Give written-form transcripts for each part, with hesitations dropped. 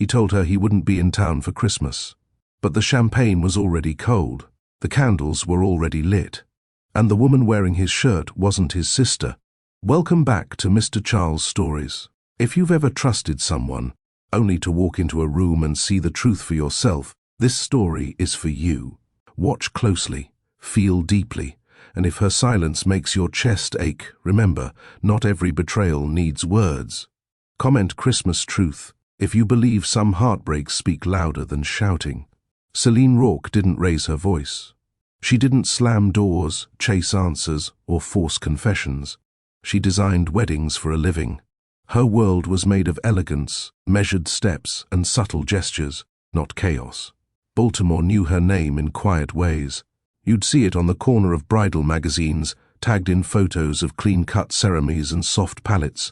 He told her he wouldn't be in town for Christmas. But the champagne was already cold, the candles were already lit, and the woman wearing his shirt wasn't his sister. Welcome back to Mr. Charles Stories. If you've ever trusted someone, only to walk into a room and see the truth for yourself, this story is for you. Watch closely, feel deeply, and if her silence makes your chest ache, remember, not every betrayal needs words. Comment Christmas truth if you believe some heartbreaks speak louder than shouting. Celine Rourke didn't raise her voice. She didn't slam doors, chase answers, or force confessions. She designed weddings for a living. Her world was made of elegance, measured steps, and subtle gestures, not chaos. Baltimore knew her name in quiet ways. You'd see it on the corner of bridal magazines, tagged in photos of clean-cut ceremonies and soft palettes.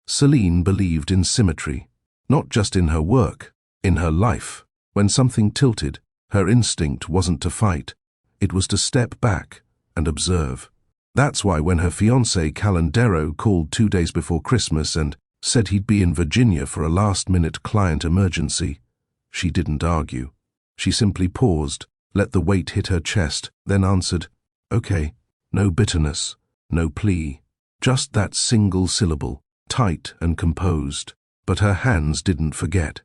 Celine believed in symmetry, not just in her work, in her life. When something tilted, her instinct wasn't to fight. It was to step back and observe. That's why when her fiancé Callan Darrow called 2 days before Christmas and said he'd be in Virginia for a last-minute client emergency, she didn't argue. She simply paused, let the weight hit her chest, then answered, "Okay." No bitterness, no plea, just that single syllable, tight and composed. But her hands didn't forget.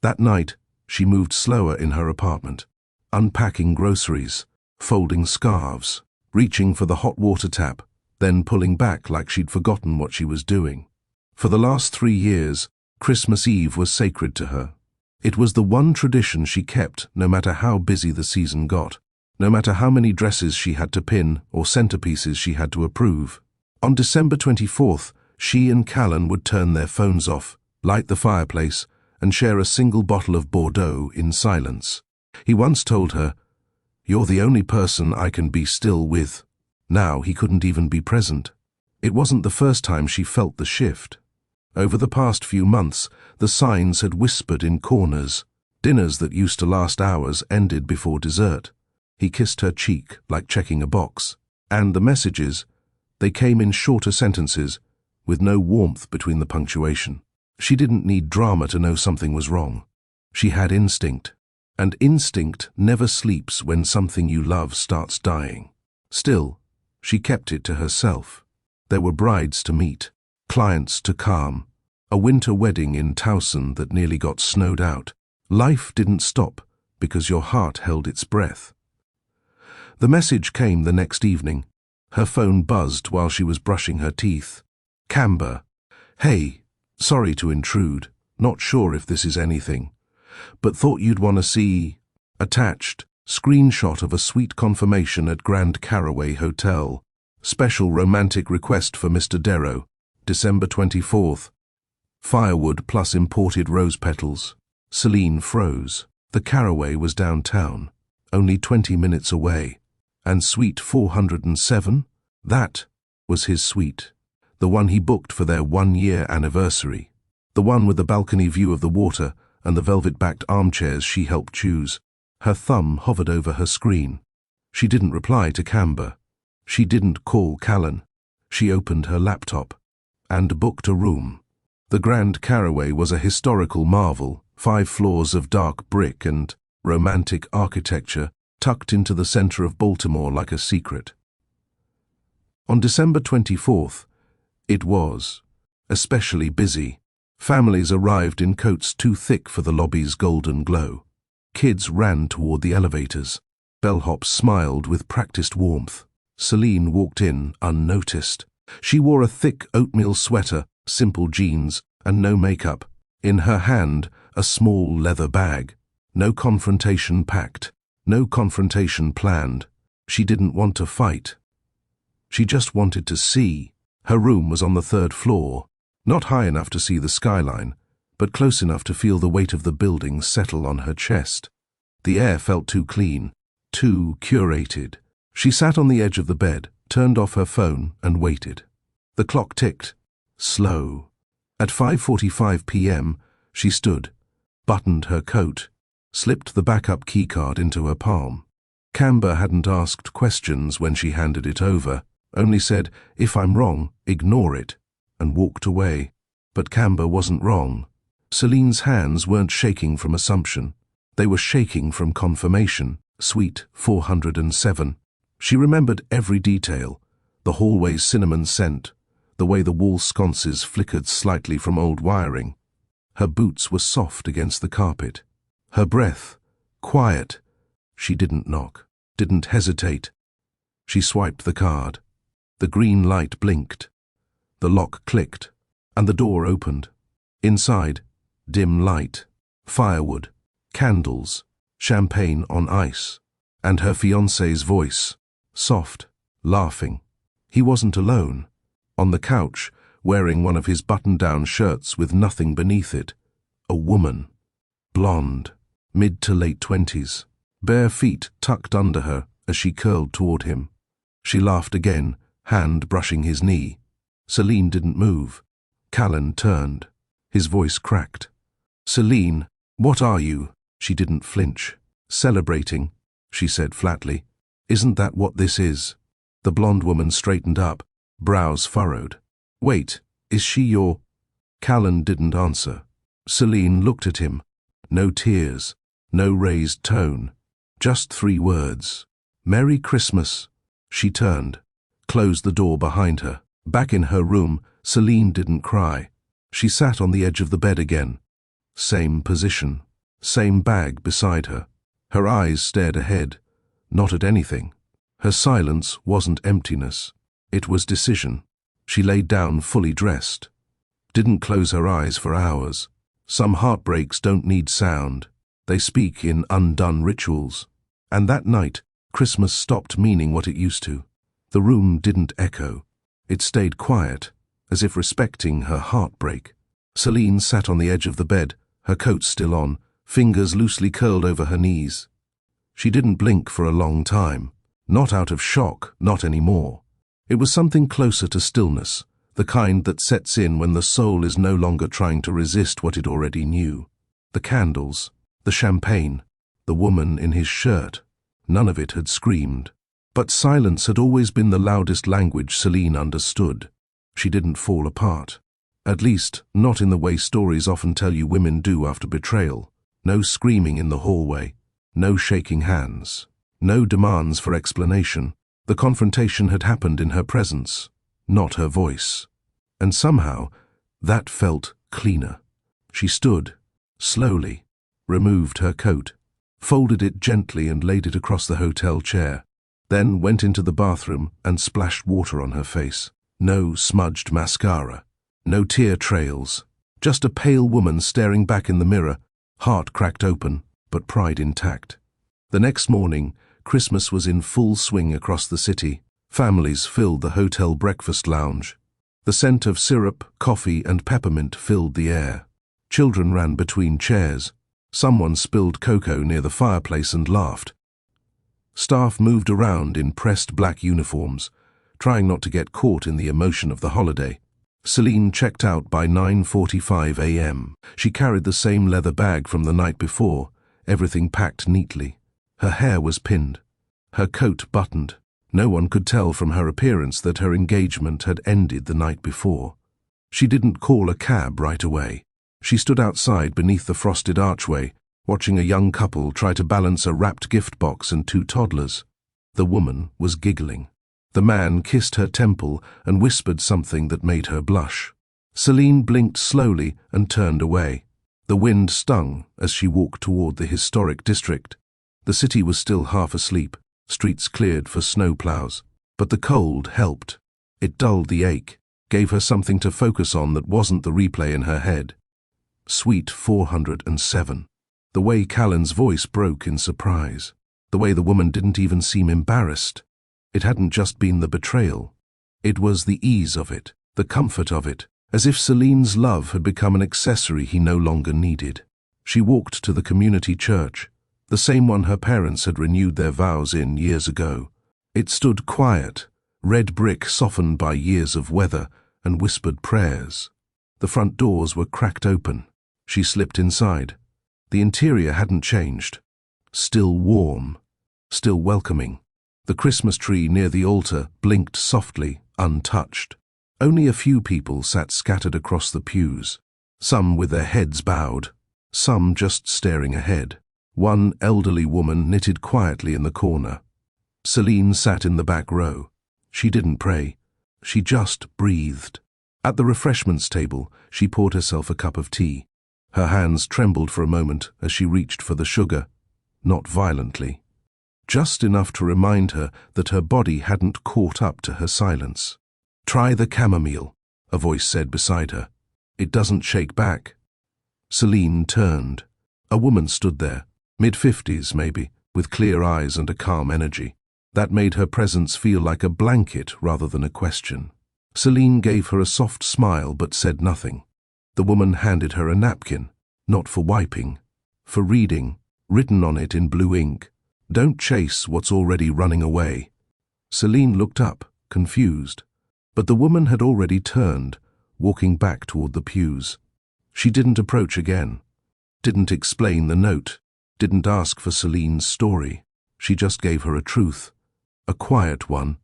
That night, she moved slower in her apartment, unpacking groceries, folding scarves, reaching for the hot water tap, then pulling back like she'd forgotten what she was doing. For the last 3 years, Christmas Eve was sacred to her. It was the one tradition she kept no matter how busy the season got, no matter how many dresses she had to pin or centerpieces she had to approve. On December 24th, she and Callan would turn their phones off, light the fireplace, and share a single bottle of Bordeaux in silence. He once told her, "You're the only person I can be still with." Now he couldn't even be present. It wasn't the first time she felt the shift. Over the past few months, the signs had whispered in corners. Dinners that used to last hours ended before dessert. He kissed her cheek like checking a box. And the messages, they came in shorter sentences, with no warmth between the punctuation. She didn't need drama to know something was wrong. She had instinct, and instinct never sleeps when something you love starts dying. Still, she kept it to herself. There were brides to meet, clients to calm, a winter wedding in Towson that nearly got snowed out. Life didn't stop because your heart held its breath. The message came the next evening. Her phone buzzed while she was brushing her teeth. Camber, "Hey, sorry to intrude, not sure if this is anything, but thought you'd want to see." Attached, screenshot of a suite confirmation at Grand Caraway Hotel. Special romantic request for Mr. Darrow, December 24th. Firewood plus imported rose petals. Celine froze. The Caraway was downtown, only 20 minutes away. And suite 407? That was his suite. The one he booked for their 1-year anniversary. The one with the balcony view of the water and the velvet-backed armchairs she helped choose. Her thumb hovered over her screen. She didn't reply to Camber. She didn't call Callan. She opened her laptop and booked a room. The Grand Caraway was a historical marvel, 5 floors of dark brick and romantic architecture tucked into the center of Baltimore like a secret. On December 24th, it was especially busy. Families arrived in coats too thick for the lobby's golden glow. Kids ran toward the elevators. Bellhop smiled with practiced warmth. Celine walked in unnoticed. She wore a thick oatmeal sweater, simple jeans, and no makeup. In her hand, a small leather bag. No confrontation packed, no confrontation planned. She didn't want to fight. She just wanted to see. Her room was on the 3rd floor, not high enough to see the skyline, but close enough to feel the weight of the building settle on her chest. The air felt too clean, too curated. She sat on the edge of the bed, turned off her phone, and waited. The clock ticked, slow. At 5:45 p.m., she stood, buttoned her coat, slipped the backup keycard into her palm. Camber hadn't asked questions when she handed it over, only said, "If I'm wrong, ignore it," and walked away. But Camber wasn't wrong. Celine's hands weren't shaking from assumption. They were shaking from confirmation. Suite 407. She remembered every detail. The hallway's cinnamon scent, the way the wall sconces flickered slightly from old wiring. Her boots were soft against the carpet. Her breath, quiet. She didn't knock, didn't hesitate. She swiped the card. The green light blinked. The lock clicked, and the door opened. Inside, dim light, firewood, candles, champagne on ice, and her fiancé's voice, soft, laughing. He wasn't alone. On the couch, wearing one of his button-down shirts with nothing beneath it, a woman, blonde, mid to late 20s, bare feet tucked under her as she curled toward him. She laughed again, hand brushing his knee. Celine didn't move. Callan turned. His voice cracked. "Celine, what are you?" She didn't flinch. "Celebrating," she said flatly. "Isn't that what this is?" The blonde woman straightened up, brows furrowed. "Wait, is she your—" Callan didn't answer. Celine looked at him. No tears, no raised tone. Just 3 words. "Merry Christmas." She turned, closed the door behind her. Back in her room, Celine didn't cry. She sat on the edge of the bed again. Same position, same bag beside her. Her eyes stared ahead, not at anything. Her silence wasn't emptiness. It was decision. She laid down fully dressed. Didn't close her eyes for hours. Some heartbreaks don't need sound. They speak in undone rituals. And that night, Christmas stopped meaning what it used to. The room didn't echo. It stayed quiet, as if respecting her heartbreak. Celine sat on the edge of the bed, her coat still on, fingers loosely curled over her knees. She didn't blink for a long time. Not out of shock, not anymore. It was something closer to stillness, the kind that sets in when the soul is no longer trying to resist what it already knew. The candles, the champagne, the woman in his shirt. None of it had screamed. But silence had always been the loudest language Celine understood. She didn't fall apart. At least, not in the way stories often tell you women do after betrayal. No screaming in the hallway. No shaking hands. No demands for explanation. The confrontation had happened in her presence, not her voice. And somehow, that felt cleaner. She stood, slowly, removed her coat, folded it gently and laid it across the hotel chair, then went into the bathroom and splashed water on her face. No smudged mascara, no tear trails, just a pale woman staring back in the mirror, heart cracked open, but pride intact. The next morning, Christmas was in full swing across the city. Families filled the hotel breakfast lounge. The scent of syrup, coffee, and peppermint filled the air. Children ran between chairs. Someone spilled cocoa near the fireplace and laughed. Staff moved around in pressed black uniforms, trying not to get caught in the emotion of the holiday. Celine checked out by 9:45 a.m. She carried the same leather bag from the night before, everything packed neatly. Her hair was pinned, her coat buttoned. No one could tell from her appearance that her engagement had ended the night before. She didn't call a cab right away. She stood outside beneath the frosted archway, watching a young couple try to balance a wrapped gift box and 2 toddlers. The woman was giggling. The man kissed her temple and whispered something that made her blush. Celine blinked slowly and turned away. The wind stung as she walked toward the historic district. The city was still half asleep, streets cleared for snowplows. But the cold helped. It dulled the ache, gave her something to focus on that wasn't the replay in her head. Suite 407. The way Callan's voice broke in surprise. The way the woman didn't even seem embarrassed. It hadn't just been the betrayal. It was the ease of it, the comfort of it, as if Celine's love had become an accessory he no longer needed. She walked to the community church, the same one her parents had renewed their vows in years ago. It stood quiet, red brick softened by years of weather, and whispered prayers. The front doors were cracked open. She slipped inside. The interior hadn't changed. Still warm, still welcoming. The Christmas tree near the altar blinked softly, untouched. Only a few people sat scattered across the pews. some with their heads bowed, some just staring ahead. One elderly woman knitted quietly in the corner. Celine sat in the back row. She didn't pray. She just breathed. At the refreshments table, she poured herself a cup of tea. Her hands trembled for a moment as she reached for the sugar, not violently. Just enough to remind her that her body hadn't caught up to her silence. "Try the chamomile," a voice said beside her. "It doesn't shake back." Celine turned. A woman stood there, mid-50s maybe, with clear eyes and a calm energy. That made her presence feel like a blanket rather than a question. Celine gave her a soft smile but said nothing. The woman handed her a napkin, not for wiping, for reading, written on it in blue ink. "Don't chase what's already running away." Celine looked up, confused, but the woman had already turned, walking back toward the pews. She didn't approach again, didn't explain the note, didn't ask for Celine's story. She just gave her a truth, a quiet one,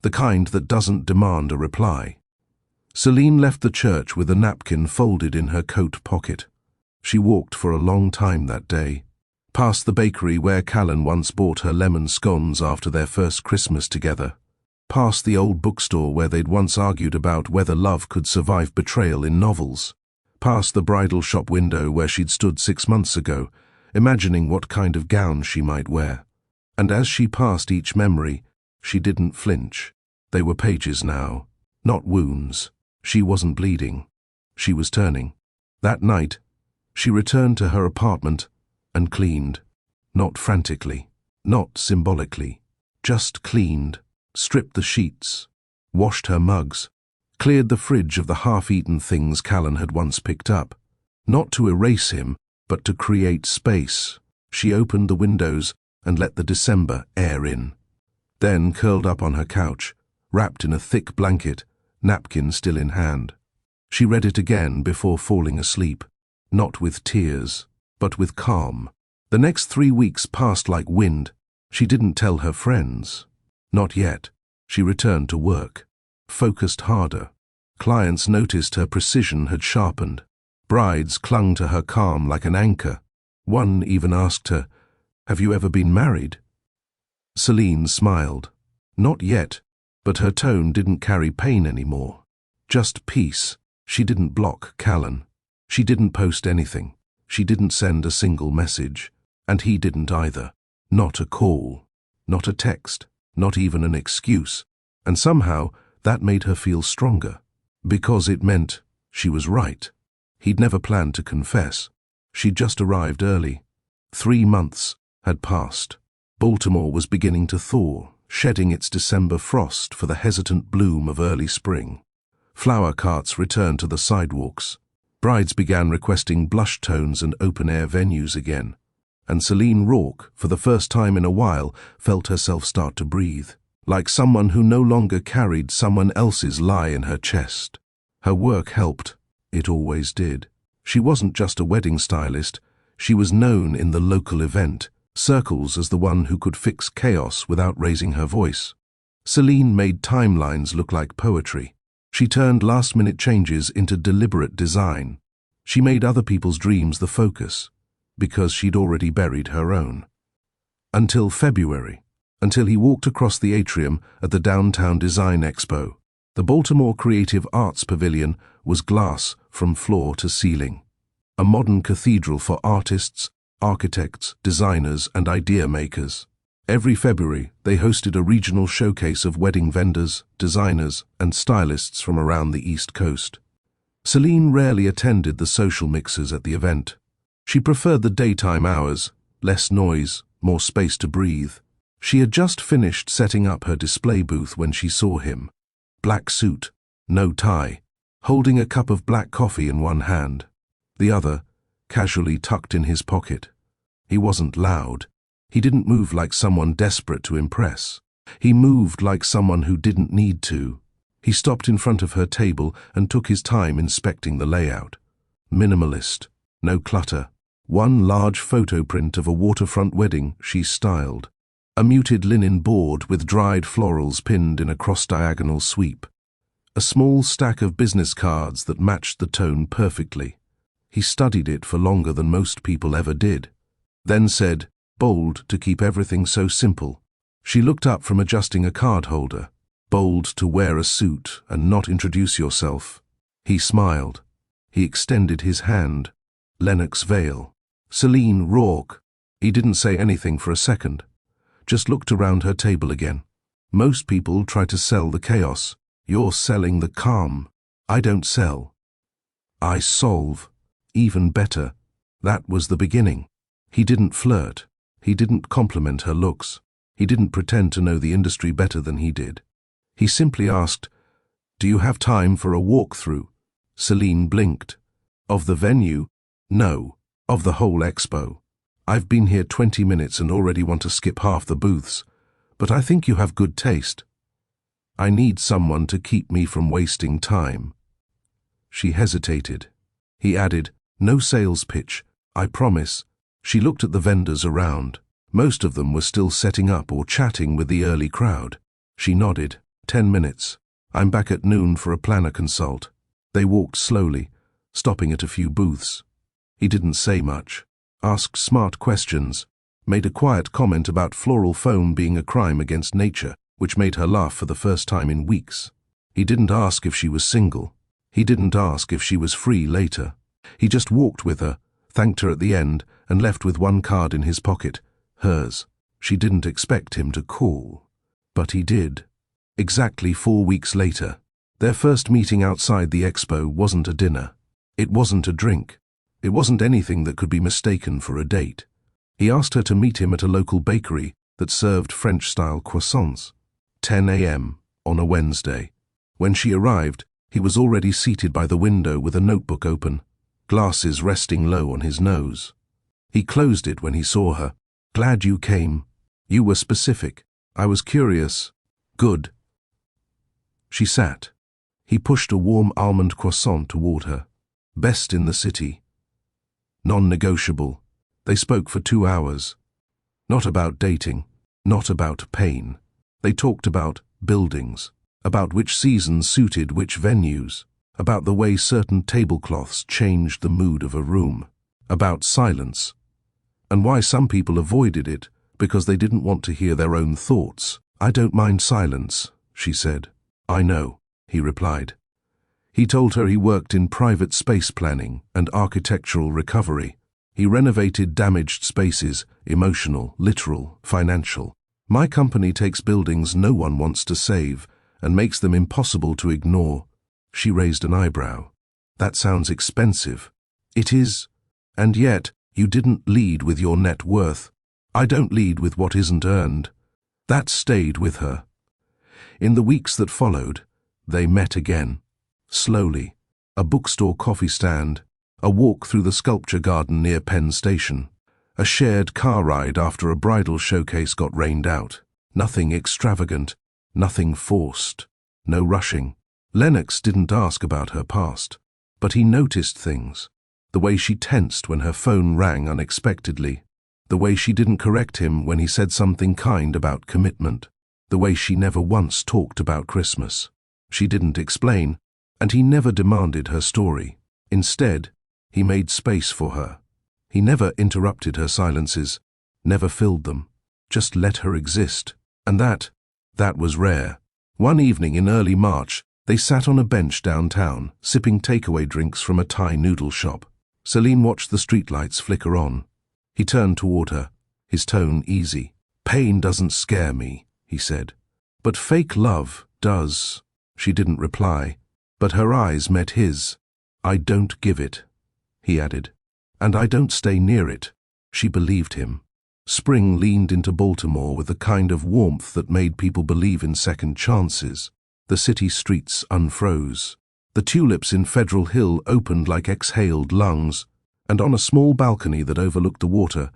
the kind that doesn't demand a reply. Celine left the church with a napkin folded in her coat pocket. She walked for a long time that day, past the bakery where Callan once bought her lemon scones after their first Christmas together, past the old bookstore where they'd once argued about whether love could survive betrayal in novels, past the bridal shop window where she'd stood 6 months ago, imagining what kind of gown she might wear. And as she passed each memory, she didn't flinch. They were pages now, not wounds. She wasn't bleeding. She was turning. That night, she returned to her apartment and cleaned. Not frantically, not symbolically, just cleaned, stripped the sheets, washed her mugs, cleared the fridge of the half-eaten things Callan had once picked up. Not to erase him, but to create space. She opened the windows and let the December air in. Then curled up on her couch, wrapped in a thick blanket, napkin still in hand. She read it again before falling asleep, not with tears, but with calm. The next 3 weeks passed like wind. She didn't tell her friends. Not yet. She returned to work, focused harder. Clients noticed her precision had sharpened. Brides clung to her calm like an anchor. One even asked her, "Have you ever been married?" Celine smiled. Not yet, but her tone didn't carry pain anymore. Just peace. She didn't block Callan. She didn't post anything. She didn't send a single message. And he didn't either. Not a call. Not a text. Not even an excuse. And somehow, that made her feel stronger. Because it meant she was right. He'd never planned to confess. She'd just arrived early. 3 months had passed. Baltimore was beginning to thaw, shedding its December frost for the hesitant bloom of early spring. Flower carts returned to the sidewalks. Brides began requesting blush tones and open-air venues again. And Celine Rourke, for the first time in a while, felt herself start to breathe, like someone who no longer carried someone else's lie in her chest. Her work helped. It always did. She wasn't just a wedding stylist. She was known in the local event circles as the one who could fix chaos without raising her voice. Celine made timelines look like poetry. She turned last-minute changes into deliberate design. She made other people's dreams the focus, because she'd already buried her own. Until February, until he walked across the atrium at the Downtown Design Expo. The Baltimore Creative Arts Pavilion was glass from floor to ceiling. A modern cathedral for artists, architects, designers, and idea makers. Every February, they hosted a regional showcase of wedding vendors, designers, and stylists from around the East Coast. Celine rarely attended the social mixers at the event. She preferred the daytime hours, less noise, more space to breathe. She had just finished setting up her display booth when she saw him. Black suit, no tie, holding a cup of black coffee in one hand, the other casually tucked in his pocket. He wasn't loud. He didn't move like someone desperate to impress. He moved like someone who didn't need to. He stopped in front of her table and took his time inspecting the layout. Minimalist, no clutter. One large photo print of a waterfront wedding she styled. A muted linen board with dried florals pinned in a cross-diagonal sweep. A small stack of business cards that matched the tone perfectly. He studied it for longer than most people ever did. Then said, bold to keep everything so simple. She looked up from adjusting a card holder. Bold to wear a suit and not introduce yourself. He smiled. He extended his hand. Lennox Vale. Celine Rourke. He didn't say anything for a second. Just looked around her table again. Most people try to sell the chaos. You're selling the calm. I don't sell. I solve. Even better. That was the beginning. He didn't flirt. He didn't compliment her looks. He didn't pretend to know the industry better than he did. He simply asked, "Do you have time for a walkthrough?" Celine blinked. Of the venue? No. Of the whole expo. I've been here 20 minutes and already want to skip half the booths, but I think you have good taste. I need someone to keep me from wasting time. She hesitated. He added, "No sales pitch, I promise." She looked at the vendors around. Most of them were still setting up or chatting with the early crowd. She nodded. 10 minutes. I'm back at noon for a planner consult. They walked slowly, stopping at a few booths. He didn't say much. Asked smart questions. Made a quiet comment about floral foam being a crime against nature, which made her laugh for the first time in weeks. He didn't ask if she was single. He didn't ask if she was free later. He just walked with her, thanked her at the end, and left with one card in his pocket, hers. She didn't expect him to call. But he did. Exactly 4 weeks later. Their first meeting outside the expo wasn't a dinner. It wasn't a drink. It wasn't anything that could be mistaken for a date. He asked her to meet him at a local bakery that served French-style croissants. 10 a.m. on a Wednesday. When she arrived, he was already seated by the window with a notebook open, glasses resting low on his nose. He closed it when he saw her. "Glad you came. You were specific. I was curious." "Good." She sat. He pushed a warm almond croissant toward her. "Best in the city." Non-negotiable. They spoke for 2 hours. Not about dating, not about pain. They talked about buildings, about which seasons suited which venues, about the way certain tablecloths changed the mood of a room, about silence, and why some people avoided it because they didn't want to hear their own thoughts. "I don't mind silence," she said. "I know," he replied. He told her he worked in private space planning and architectural recovery. He renovated damaged spaces, emotional, literal, financial. "My company takes buildings no one wants to save and makes them impossible to ignore." She raised an eyebrow. "That sounds expensive." "It is. And yet, you didn't lead with your net worth." "I don't lead with what isn't earned." That stayed with her. In the weeks that followed, they met again. Slowly. A bookstore coffee stand, a walk through the sculpture garden near Penn Station, a shared car ride after a bridal showcase got rained out. Nothing extravagant, nothing forced, no rushing. Lennox didn't ask about her past, but he noticed things. The way she tensed when her phone rang unexpectedly, the way she didn't correct him when he said something kind about commitment, the way she never once talked about Christmas. She didn't explain, and he never demanded her story. Instead, he made space for her. He never interrupted her silences, never filled them, just let her exist. And that was rare. One evening in early March, they sat on a bench downtown, sipping takeaway drinks from a Thai noodle shop. Celine watched the streetlights flicker on. He turned toward her, his tone easy. "Pain doesn't scare me," he said. "But fake love does." She didn't reply, but her eyes met his. "I don't give it," he added, "and I don't stay near it." She believed him. Spring leaned into Baltimore with the kind of warmth that made people believe in second chances. The city streets unfroze. The tulips in Federal Hill opened like exhaled lungs, and on a small balcony that overlooked the water,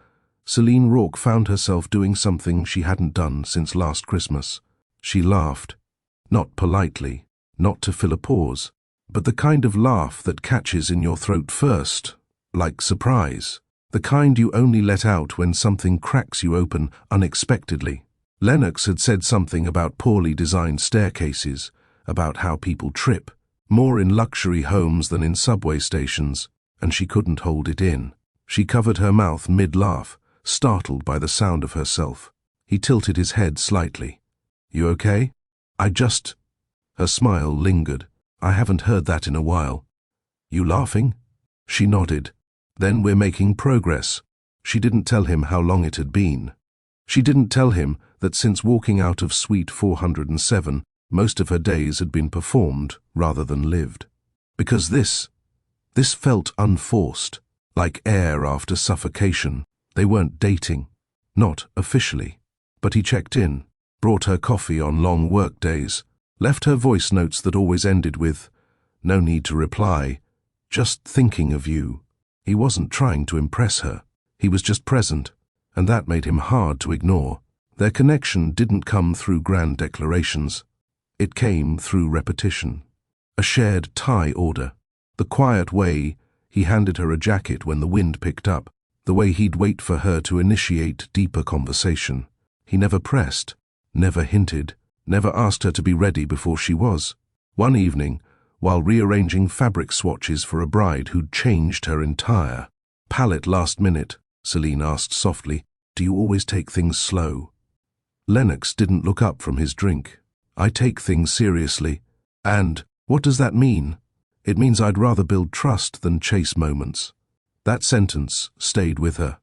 Celine Rourke found herself doing something she hadn't done since last Christmas. She laughed. Not politely, not to fill a pause, but the kind of laugh that catches in your throat first, like surprise. The kind you only let out when something cracks you open unexpectedly. Lennox had said something about poorly designed staircases, about how people trip, more in luxury homes than in subway stations. and she couldn't hold it in. She covered her mouth mid-laugh, startled by the sound of herself. He tilted his head slightly. "You okay?" "I just—" Her smile lingered. "I haven't heard that in a while." "You laughing?" She nodded. "Then we're making progress." She didn't tell him how long it had been. She didn't tell him that since walking out of Suite 407, most of her days had been performed rather than lived. Because this felt unforced, like air after suffocation. They weren't dating. Not officially. But he checked in, brought her coffee on long work days, left her voice notes that always ended with, "No need to reply, just thinking of you." He wasn't trying to impress her. He was just present, and that made him hard to ignore. Their connection didn't come through grand declarations. It came through repetition. A shared tie order. The quiet way he handed her a jacket when the wind picked up. The way he'd wait for her to initiate deeper conversation. He never pressed, never hinted, never asked her to be ready before she was. One evening, while rearranging fabric swatches for a bride who'd changed her entire palette last minute, Celine asked softly, "Do you always take things slow?" Lennox didn't look up from his drink. "I take things seriously. And what does that mean?" "It means I'd rather build trust than chase moments." That sentence stayed with her.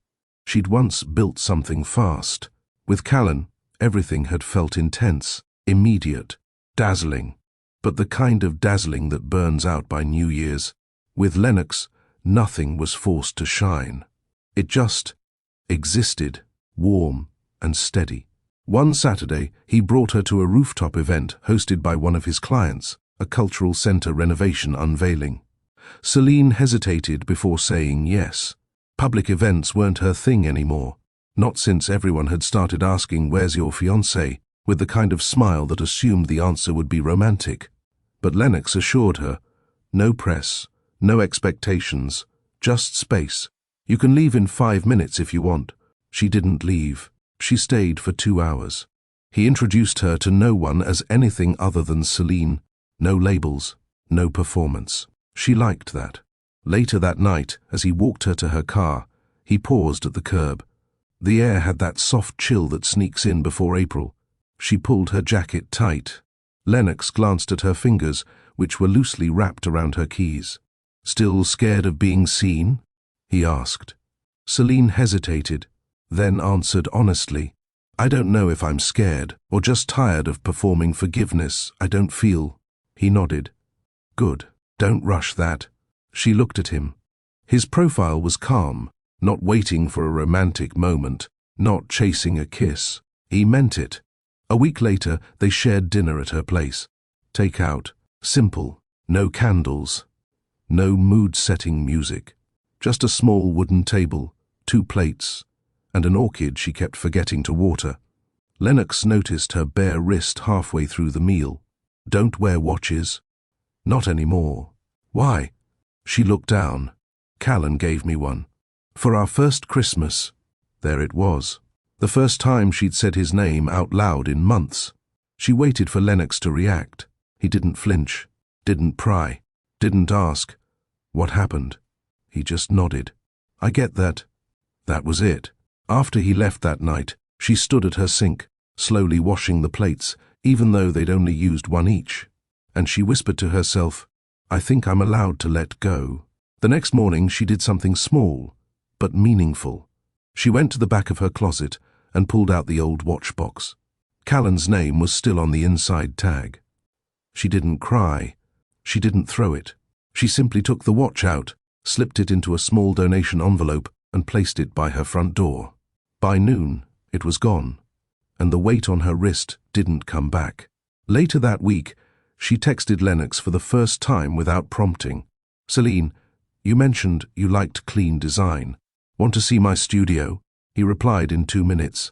She'd once built something fast. With Callan, everything had felt intense, immediate, dazzling. But the kind of dazzling that burns out by New Year's. With Lennox, nothing was forced to shine. It just existed, warm and steady. One Saturday, he brought her to a rooftop event hosted by one of his clients, a cultural center renovation unveiling. Celine hesitated before saying yes. Public events weren't her thing anymore. Not since everyone had started asking, "Where's your fiancé?" with the kind of smile that assumed the answer would be romantic. But Lennox assured her, "No press, no expectations, just space. You can leave in 5 minutes if you want." She didn't leave. She stayed for 2 hours. He introduced her to no one as anything other than Celine. No labels, no performance. She liked that. Later that night, as he walked her to her car, he paused at the curb. The air had that soft chill that sneaks in before April. She pulled her jacket tight. Lennox glanced at her fingers, which were loosely wrapped around her keys. "Still scared of being seen?" he asked. Celine hesitated, then answered honestly, "I don't know if I'm scared or just tired of performing forgiveness. I don't feel." He nodded. "Good. Don't rush that." She looked at him. His profile was calm, not waiting for a romantic moment, not chasing a kiss. He meant it. A week later, they shared dinner at her place. Take out. Simple. No candles. No mood-setting music. Just a small wooden table, 2 plates, and an orchid she kept forgetting to water. Lennox noticed her bare wrist halfway through the meal. "Don't wear watches." "Not anymore." "Why?" She looked down. "Callan gave me one. For our first Christmas." There it was. The first time she'd said his name out loud in months. She waited for Lennox to react. He didn't flinch, didn't pry, didn't ask, "What happened?" He just nodded. "I get that." That was it. After he left that night, she stood at her sink, slowly washing the plates, even though they'd only used one each. And she whispered to herself, "I think I'm allowed to let go." The next morning she did something small, but meaningful. She went to the back of her closet and pulled out the old watch box. Callan's name was still on the inside tag. She didn't cry. She didn't throw it. She simply took the watch out, slipped it into a small donation envelope, and placed it by her front door. By noon, it was gone, and the weight on her wrist didn't come back. Later that week, she texted Lennox for the first time without prompting. "Celine, you mentioned you liked clean design. Want to see my studio?" He replied in 2 minutes.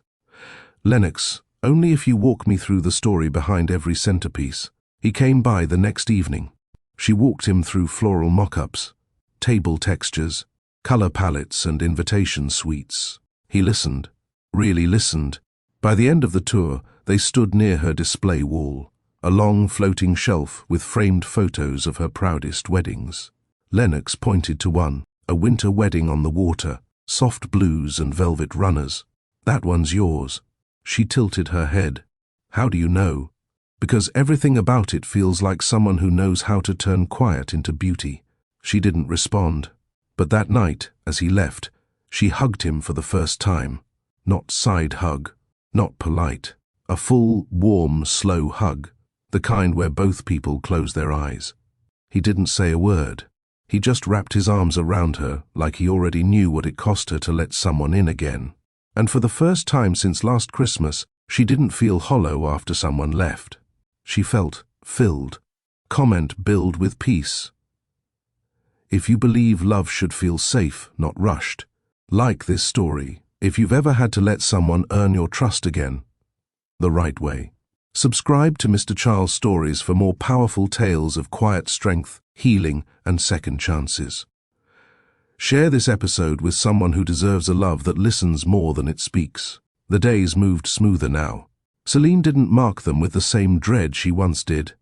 "Lennox, only if you walk me through the story behind every centerpiece." He came by the next evening. She walked him through floral mock-ups, table textures, color palettes and invitation suites. He listened, really listened. By the end of the tour, they stood near her display wall, a long floating shelf with framed photos of her proudest weddings. Lennox pointed to one. A winter wedding on the water, soft blues and velvet runners. That one's yours. She tilted her head. How do you know? Because everything about it feels like someone who knows how to turn quiet into beauty. She didn't respond. But that night, as he left, she hugged him for the first time. Not side hug, not polite. A full, warm, slow hug. The kind where both people close their eyes. He didn't say a word. He just wrapped his arms around her like he already knew what it cost her to let someone in again. And for the first time since last Christmas, she didn't feel hollow after someone left. She felt filled. Comment build with peace. If you believe love should feel safe, not rushed, like this story, if you've ever had to let someone earn your trust again, the right way. Subscribe to Mr. Charles Stories for more powerful tales of quiet strength, healing, and second chances. Share this episode with someone who deserves a love that listens more than it speaks. The days moved smoother now. Celine didn't mark them with the same dread she once did.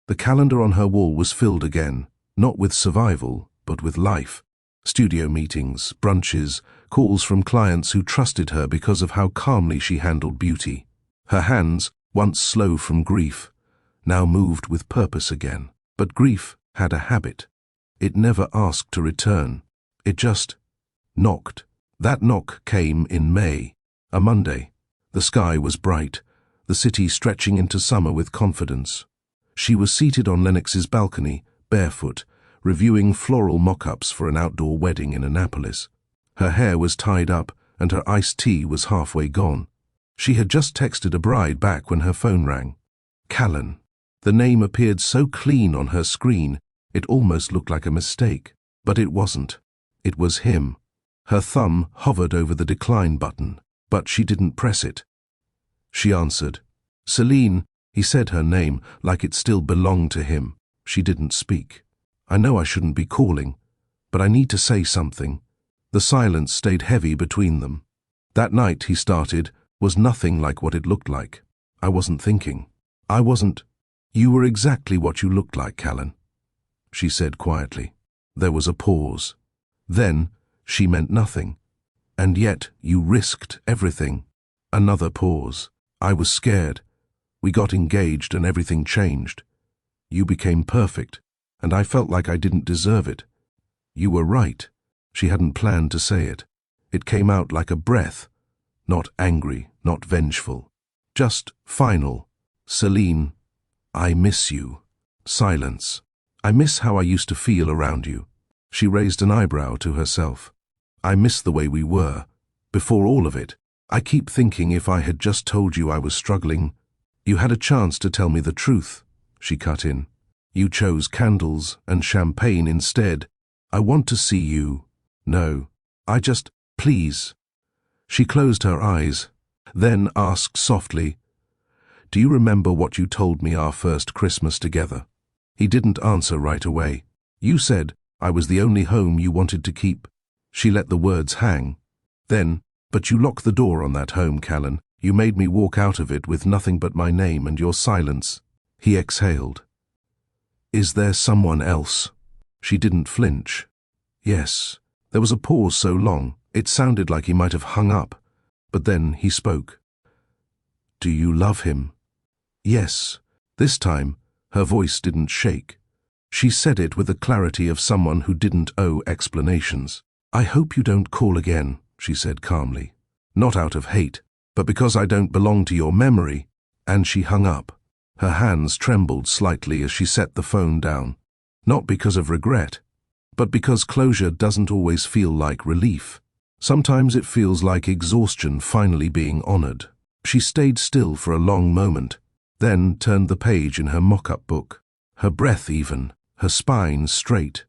The calendar on her wall was filled again, not with survival, but with life. Studio meetings, brunches, calls from clients who trusted her because of how calmly she handled beauty. Her hands, once slow from grief, now moved with purpose again. But grief had a habit. It never asked to return. It just knocked. That knock came in May, a Monday. The sky was bright, the city stretching into summer with confidence. She was seated on Lennox's balcony, barefoot, reviewing floral mock-ups for an outdoor wedding in Annapolis. Her hair was tied up and her iced tea was halfway gone. She had just texted a bride back when her phone rang. Callan. The name appeared so clean on her screen, it almost looked like a mistake. But it wasn't. It was him. Her thumb hovered over the decline button, but she didn't press it. She answered. Celine, he said her name like it still belonged to him. She didn't speak. I know I shouldn't be calling, but I need to say something. The silence stayed heavy between them. That night, he started, was nothing like what it looked like. I wasn't thinking. I wasn't. You were exactly what you looked like, Callan, she said quietly. There was a pause. Then, she meant nothing. And yet, you risked everything. Another pause. I was scared. We got engaged and everything changed. You became perfect, and I felt like I didn't deserve it. You were right. She hadn't planned to say it. It came out like a breath. Not angry, not vengeful. Just final. Celine, I miss you. Silence. I miss how I used to feel around you. She raised an eyebrow to herself. I miss the way we were. Before all of it, I keep thinking if I had just told you I was struggling. You had a chance to tell me the truth, she cut in. You chose candles and champagne instead. I want to see you. No, please. She closed her eyes, then asked softly, Do you remember what you told me our first Christmas together? He didn't answer right away. You said I was the only home you wanted to keep. She let the words hang. Then, but you locked the door on that home, Callan. You made me walk out of it with nothing but my name and your silence. He exhaled. Is there someone else? She didn't flinch. Yes. There was a pause so long, it sounded like he might have hung up. But then he spoke. Do you love him? Yes. This time, her voice didn't shake. She said it with the clarity of someone who didn't owe explanations. I hope you don't call again, she said calmly. Not out of hate, but because I don't belong to your memory. And she hung up. Her hands trembled slightly as she set the phone down. Not because of regret, but because closure doesn't always feel like relief. Sometimes it feels like exhaustion finally being honored. She stayed still for a long moment, then turned the page in her mock-up book, her breath even, her spine straight.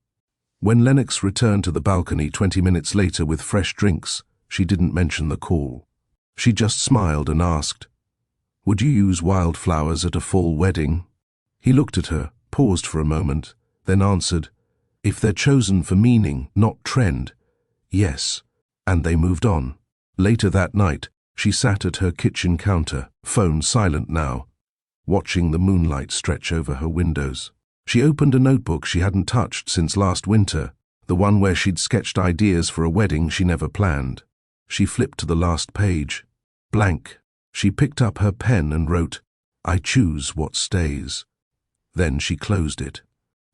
When Lennox returned to the balcony 20 minutes later with fresh drinks, she didn't mention the call. She just smiled and asked, Would you use wildflowers at a fall wedding? He looked at her, paused for a moment, then answered, If they're chosen for meaning, not trend, yes. And they moved on. Later that night, she sat at her kitchen counter, phone silent now, watching the moonlight stretch over her windows. She opened a notebook she hadn't touched since last winter, the one where she'd sketched ideas for a wedding she never planned. She flipped to the last page. Blank. She picked up her pen and wrote, "I choose what stays." Then she closed it,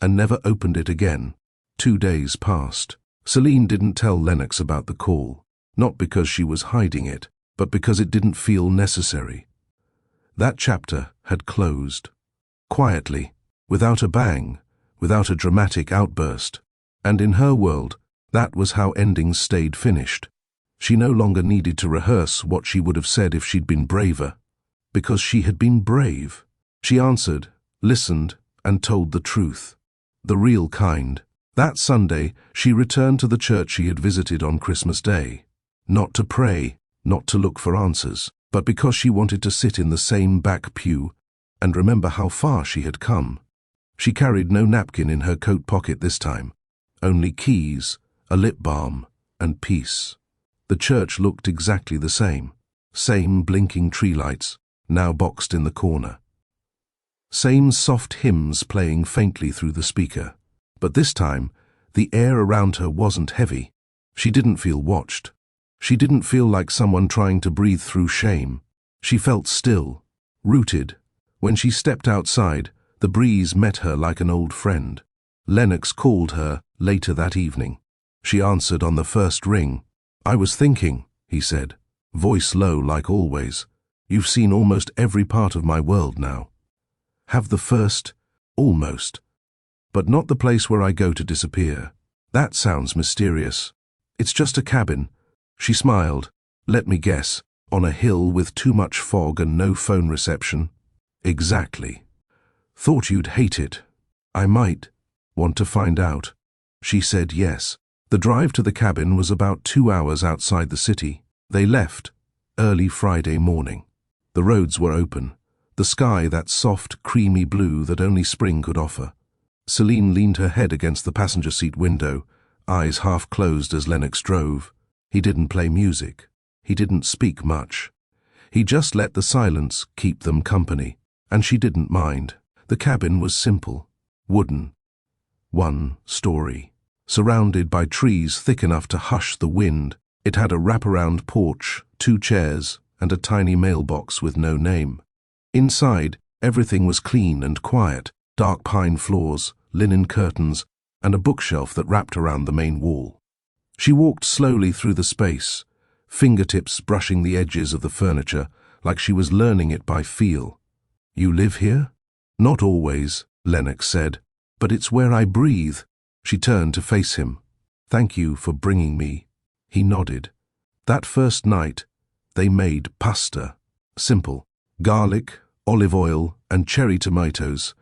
and never opened it again. 2 days passed. Celine didn't tell Lennox about the call, not because she was hiding it, but because it didn't feel necessary. That chapter had closed. Quietly, without a bang, without a dramatic outburst. And in her world, that was how endings stayed finished. She no longer needed to rehearse what she would have said if she'd been braver. Because she had been brave. She answered, listened, and told the truth. The real kind. That Sunday, she returned to the church she had visited on Christmas Day. Not to pray, not to look for answers, but because she wanted to sit in the same back pew and remember how far she had come. She carried no napkin in her coat pocket this time, only keys, a lip balm, and peace. The church looked exactly the same blinking tree lights, now boxed in the corner. Same soft hymns playing faintly through the speaker. But this time, the air around her wasn't heavy. She didn't feel watched. She didn't feel like someone trying to breathe through shame. She felt still, rooted. When she stepped outside, the breeze met her like an old friend. Lennox called her later that evening. She answered on the first ring. "I was thinking," he said, voice low like always. "You've seen almost every part of my world now. Have the first, almost. But not the place where I go to disappear. That sounds mysterious. It's just a cabin." She smiled. "Let me guess, on a hill with too much fog and no phone reception?" "Exactly. Thought you'd hate it." "I might. Want to find out?" She said yes. The drive to the cabin was about 2 hours outside the city. They left early Friday morning. The roads were open, the sky that soft, creamy blue that only spring could offer. Celine leaned her head against the passenger seat window, eyes half closed as Lennox drove. He didn't play music. He didn't speak much. He just let the silence keep them company, and she didn't mind. The cabin was simple, wooden. One story. Surrounded by trees thick enough to hush the wind, it had a wraparound porch, 2 chairs, and a tiny mailbox with no name. Inside, everything was clean and quiet, dark pine floors, linen curtains, and a bookshelf that wrapped around the main wall. She walked slowly through the space, fingertips brushing the edges of the furniture like she was learning it by feel. "You live here?" "Not always," Lennox said, "but it's where I breathe." She turned to face him. "Thank you for bringing me." He nodded. That first night, they made pasta. Simple. Garlic, olive oil, and cherry tomatoes.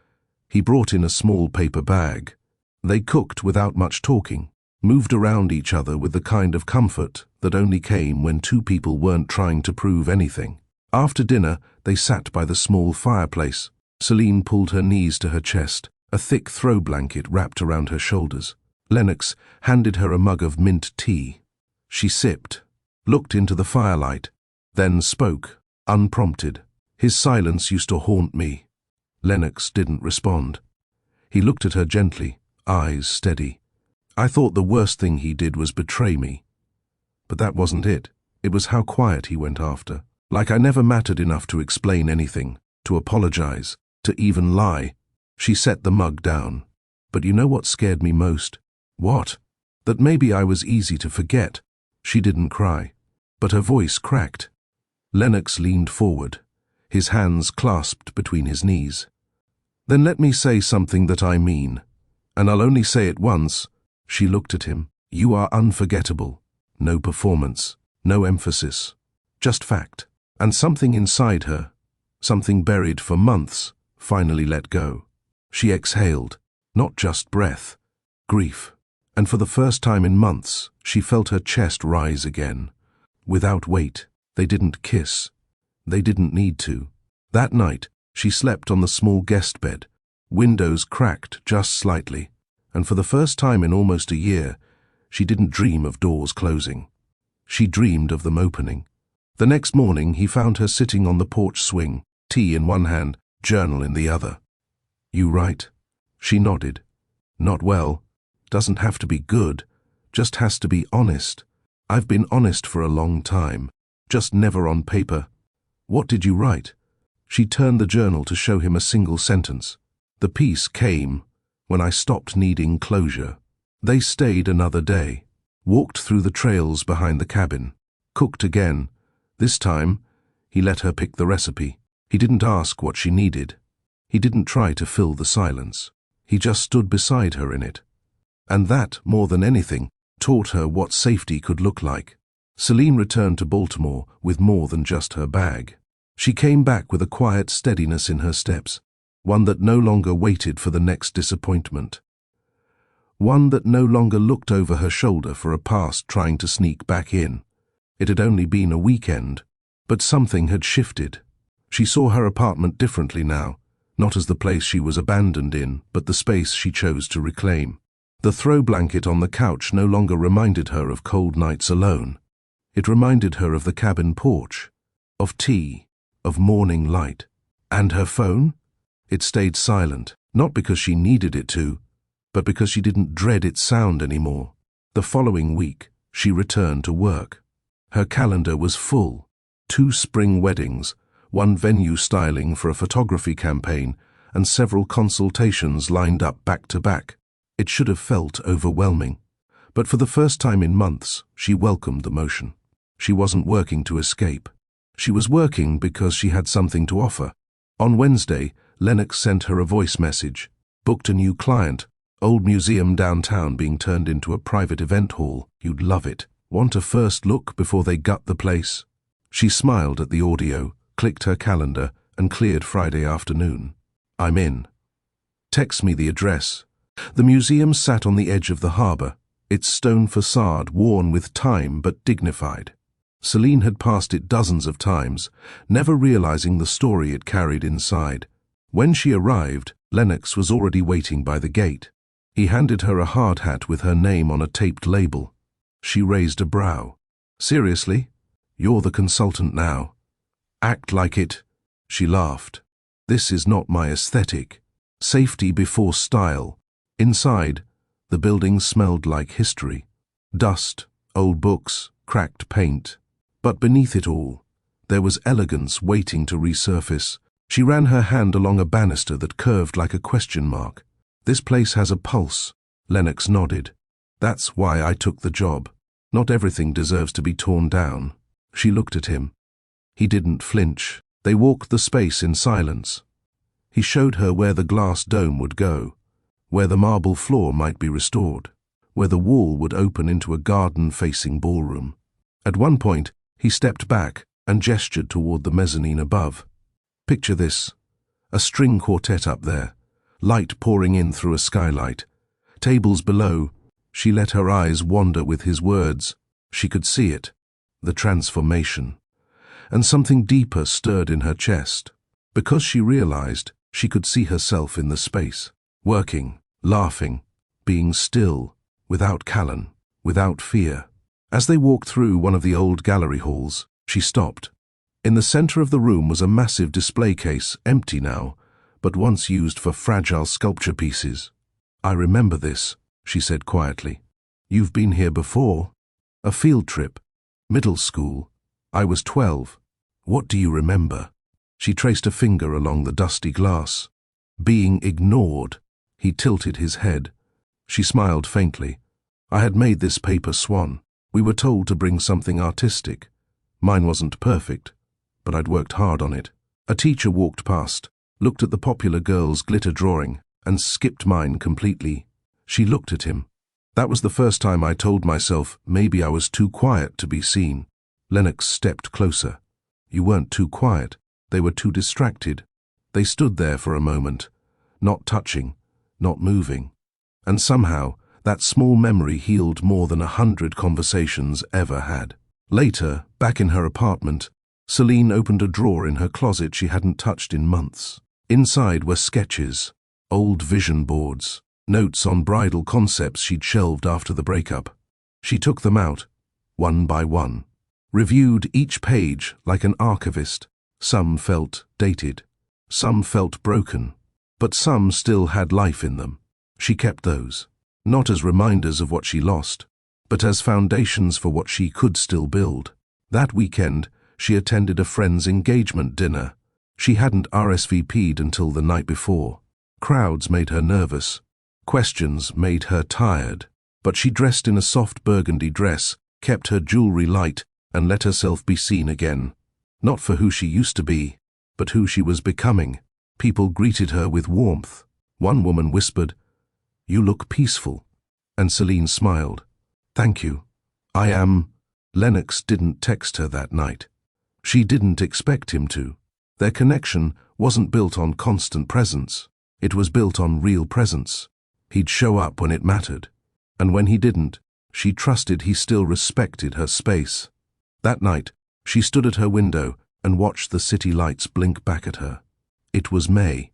He brought in a small paper bag. They cooked without much talking, moved around each other with the kind of comfort that only came when 2 people weren't trying to prove anything. After dinner, they sat by the small fireplace. Celine pulled her knees to her chest, a thick throw blanket wrapped around her shoulders. Lennox handed her a mug of mint tea. She sipped, looked into the firelight, then spoke, unprompted. His silence used to haunt me. Lennox didn't respond. He looked at her gently, eyes steady. "I thought the worst thing he did was betray me. But that wasn't it. It was how quiet he went after. Like I never mattered enough to explain anything, to apologize, to even lie." She set the mug down. "But you know what scared me most?" "What?" "That maybe I was easy to forget." She didn't cry, but her voice cracked. Lennox leaned forward, his hands clasped between his knees. "Then let me say something that I mean, and I'll only say it once." She looked at him. "You are unforgettable. No performance, no emphasis, just fact." And something inside her, something buried for months, finally let go. She exhaled, not just breath, grief. And for the first time in months, she felt her chest rise again. Without weight. They didn't kiss. They didn't need to. That night, she slept on the small guest bed, windows cracked just slightly, and for the first time in almost a year, she didn't dream of doors closing. She dreamed of them opening. The next morning, he found her sitting on the porch swing, tea in one hand, journal in the other. "You write?" She nodded. "Not well. Doesn't have to be good, just has to be honest. I've been honest for a long time, just never on paper. What did you write? She turned the journal to show him a single sentence. The piece came when I stopped needing closure. They stayed another day, walked through the trails behind the cabin, cooked again. This time, he let her pick the recipe. He didn't ask what she needed. He didn't try to fill the silence. He just stood beside her in it. And that, more than anything, taught her what safety could look like. Celine returned to Baltimore with more than just her bag. She came back with a quiet steadiness in her steps, one that no longer waited for the next disappointment. One that no longer looked over her shoulder for a past trying to sneak back in. It had only been a weekend, but something had shifted. She saw her apartment differently now, not as the place she was abandoned in, but the space she chose to reclaim. The throw blanket on the couch no longer reminded her of cold nights alone. It reminded her of the cabin porch, of tea, of morning light. And her phone? It stayed silent, not because she needed it to, but because she didn't dread its sound anymore. The following week, she returned to work. Her calendar was full. 2 spring weddings, 1 venue styling for a photography campaign, and several consultations lined up back to back. It should have felt overwhelming. But for the first time in months, she welcomed the motion. She wasn't working to escape. She was working because she had something to offer. On Wednesday, Lennox sent her a voice message. Booked a new client. Old museum downtown being turned into a private event hall. You'd love it. Want a first look before they gut the place? She smiled at the audio, clicked her calendar, and cleared Friday afternoon. I'm in. Text me the address. The museum sat on the edge of the harbor, its stone facade worn with time but dignified. Celine had passed it dozens of times, never realizing the story it carried inside. When she arrived, Lennox was already waiting by the gate. He handed her a hard hat with her name on a taped label. She raised a brow. Seriously? You're the consultant now. Act like it. She laughed. This is not my aesthetic. Safety before style. Inside, the building smelled like history. Dust, old books, cracked paint. But beneath it all, there was elegance waiting to resurface. She ran her hand along a banister that curved like a question mark. This place has a pulse. Lennox nodded. That's why I took the job. Not everything deserves to be torn down. She looked at him. He didn't flinch. They walked the space in silence. He showed her where the glass dome would go, where the marble floor might be restored, where the wall would open into a garden-facing ballroom. At one point, he stepped back and gestured toward the mezzanine above. Picture this. A string quartet up there, light pouring in through a skylight. Tables below. She let her eyes wander with his words. She could see it, the transformation. And something deeper stirred in her chest. Because she realized she could see herself in the space, working, laughing, being still, without Callan, without fear. As they walked through one of the old gallery halls, she stopped. In the center of the room was a massive display case, empty now, but once used for fragile sculpture pieces. I remember this, she said quietly. You've been here before? A field trip. Middle school. I was 12. What do you remember? She traced a finger along the dusty glass. Being ignored. He tilted his head. She smiled faintly. I had made this paper swan. We were told to bring something artistic. Mine wasn't perfect, but I'd worked hard on it. A teacher walked past, looked at the popular girl's glitter drawing, and skipped mine completely. She looked at him. That was the first time I told myself maybe I was too quiet to be seen. Lennox stepped closer. You weren't too quiet. They were too distracted. They stood there for a moment, not touching, not moving. And somehow, that small memory healed more than 100 conversations ever had. Later, back in her apartment, Celine opened a drawer in her closet she hadn't touched in months. Inside were sketches, old vision boards, notes on bridal concepts she'd shelved after the breakup. She took them out, one by one, reviewed each page like an archivist. Some felt dated, some felt broken, but some still had life in them. She kept those. not as reminders of what she lost, but as foundations for what she could still build. That weekend, she attended a friend's engagement dinner. She hadn't RSVP'd until the night before. Crowds made her nervous. Questions made her tired. But she dressed in a soft burgundy dress, kept her jewelry light, and let herself be seen again. Not for who she used to be, but who she was becoming. People greeted her with warmth. One woman whispered, "You look peaceful." And Celine smiled. "Thank you. I am." Lennox didn't text her that night. She didn't expect him to. Their connection wasn't built on constant presence. It was built on real presence. He'd show up when it mattered. And when he didn't, she trusted he still respected her space. That night, she stood at her window and watched the city lights blink back at her. It was May,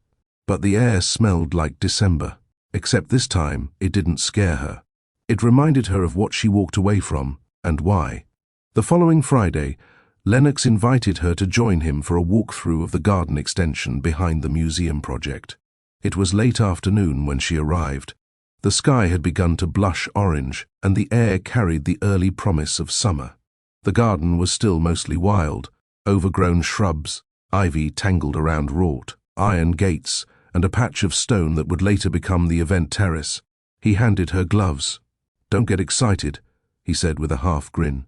but the air smelled like December. Except this time, it didn't scare her. It reminded her of what she walked away from and why. The following Friday, Lennox invited her to join him for a walkthrough of the garden extension behind the museum project. It was late afternoon when she arrived. The sky had begun to blush orange, and the air carried the early promise of summer. The garden was still mostly wild, overgrown shrubs, ivy tangled around wrought iron gates, and a patch of stone that would later become the event terrace. He handed her gloves. "Don't get excited," he said with a half grin.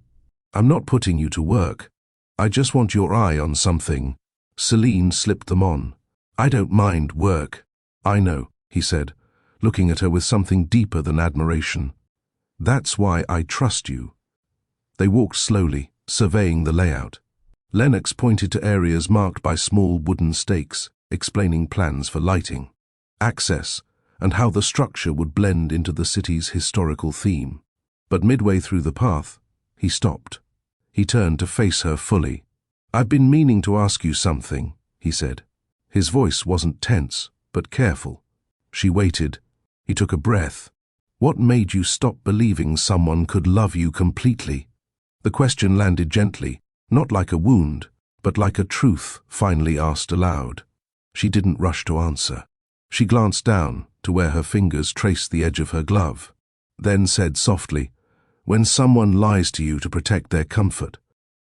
"I'm not putting you to work. I just want your eye on something." Celine slipped them on. "I don't mind work." "I know," he said, looking at her with something deeper than admiration. "That's why I trust you." They walked slowly, surveying the layout. Lennox pointed to areas marked by small wooden stakes, explaining plans for lighting, access, and how the structure would blend into the city's historical theme. But midway through the path, he stopped. He turned to face her fully. "I've been meaning to ask you something," he said. His voice wasn't tense, but careful. She waited. He took a breath. "What made you stop believing someone could love you completely?" The question landed gently, not like a wound, but like a truth finally asked aloud. She didn't rush to answer. She glanced down to where her fingers traced the edge of her glove, then said softly, "When someone lies to you to protect their comfort,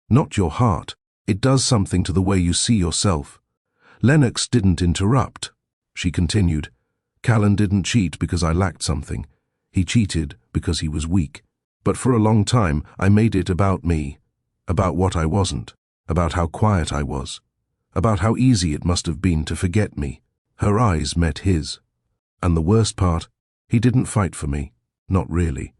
not your heart, it does something to the way you see yourself." Lennox didn't interrupt. She continued, "Callan didn't cheat because I lacked something. He cheated because he was weak. But for a long time, I made it about me, about what I wasn't, about how quiet I was, about how easy it must have been to forget me." Her eyes met his. "And the worst part, he didn't fight for me. Not really.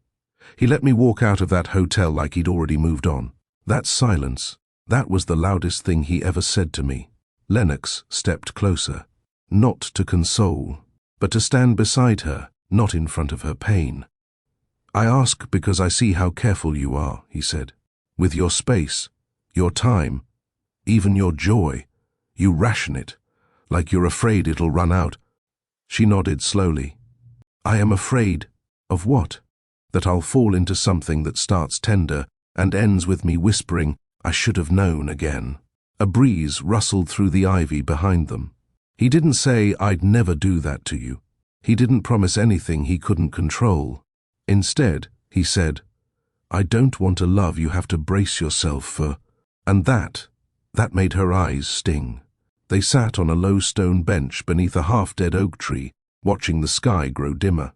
He let me walk out of that hotel like he'd already moved on. That silence, that was the loudest thing he ever said to me." Lennox stepped closer, not to console, but to stand beside her, not in front of her pain. "I ask because I see how careful you are," he said. "With your space, your time, even your joy, you ration it, like you're afraid it'll run out." She nodded slowly. "I am afraid of what? That I'll fall into something that starts tender and ends with me whispering, 'I should have known' again." A breeze rustled through the ivy behind them. He didn't say, "I'd never do that to you." He didn't promise anything he couldn't control. Instead, he said, "I don't want a love you have to brace yourself for." And that made her eyes sting. They sat on a low stone bench beneath a half-dead oak tree, watching the sky grow dimmer.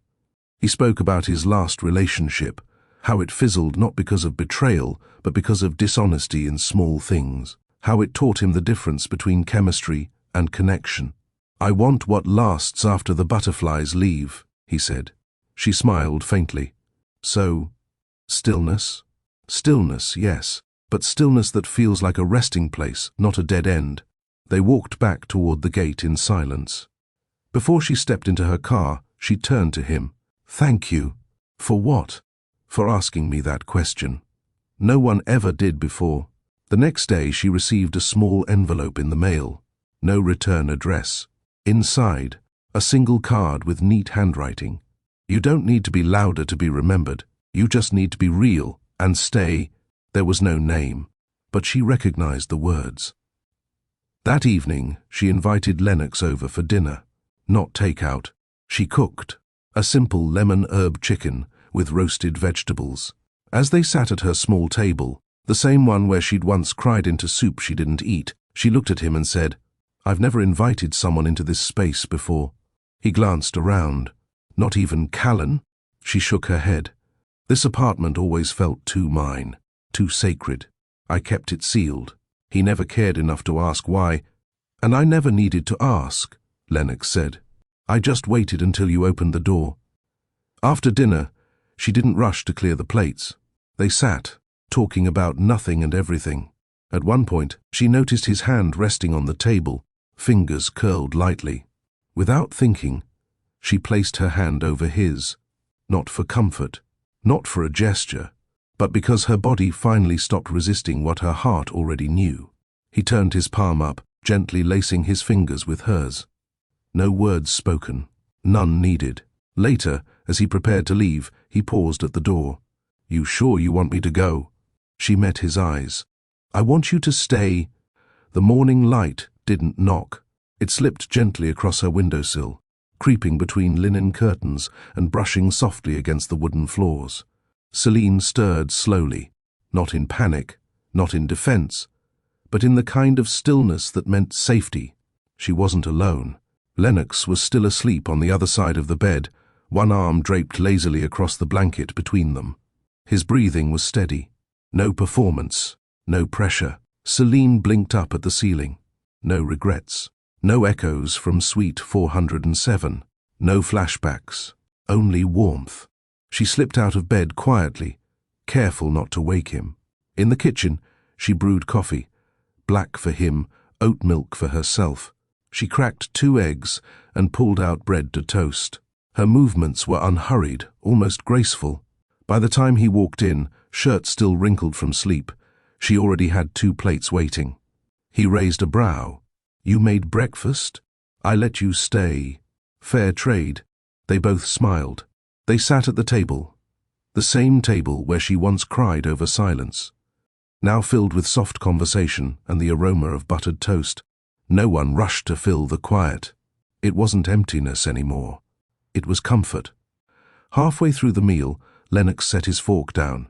He spoke about his last relationship, how it fizzled not because of betrayal, but because of dishonesty in small things, how it taught him the difference between chemistry and connection. "I want what lasts after the butterflies leave," he said. She smiled faintly. "So, stillness?" "Stillness, yes, but stillness that feels like a resting place, not a dead end." They walked back toward the gate in silence. Before she stepped into her car, she turned to him. "Thank you." "For what?" "For asking me that question. No one ever did before." The next day she received a small envelope in the mail. No return address. Inside, a single card with neat handwriting. "You don't need to be louder to be remembered. You just need to be real and stay." There was no name, but she recognized the words. That evening, she invited Lennox over for dinner. Not takeout. She cooked. a simple lemon herb chicken with roasted vegetables. As they sat at her small table, the same one where she'd once cried into soup she didn't eat, she looked at him and said, "I've never invited someone into this space before." He glanced around. "Not even Callan?" She shook her head. "This apartment always felt too mine, too sacred. I kept it sealed. He never cared enough to ask why, and I never needed to ask," Lennox said. "I just waited until you opened the door." After dinner, she didn't rush to clear the plates. They sat, talking about nothing and everything. At one point, she noticed his hand resting on the table, fingers curled lightly. Without thinking, she placed her hand over his, not for comfort, not for a gesture, but because her body finally stopped resisting what her heart already knew. He turned his palm up, gently lacing his fingers with hers. No words spoken, none needed. Later, as he prepared to leave, he paused at the door. "You sure you want me to go?" She met his eyes. "I want you to stay." The morning light didn't knock. It slipped gently across her windowsill, creeping between linen curtains and brushing softly against the wooden floors. Celine stirred slowly, not in panic, not in defense, but in the kind of stillness that meant safety. She wasn't alone. Lennox was still asleep on the other side of the bed, one arm draped lazily across the blanket between them. His breathing was steady. No performance, no pressure. Celine blinked up at the ceiling. No regrets. No echoes from Suite 407. No flashbacks. Only warmth. She slipped out of bed quietly, careful not to wake him. In the kitchen, she brewed coffee. Black for him, oat milk for herself. She cracked 2 eggs and pulled out bread to toast. Her movements were unhurried, almost graceful. By the time he walked in, shirt still wrinkled from sleep, she already had 2 plates waiting. He raised a brow. "You made breakfast? I let you stay. Fair trade." They both smiled. They sat at the table, the same table where she once cried over silence, now filled with soft conversation and the aroma of buttered toast. No one rushed to fill the quiet. It wasn't emptiness anymore. It was comfort. Halfway through the meal, Lennox set his fork down.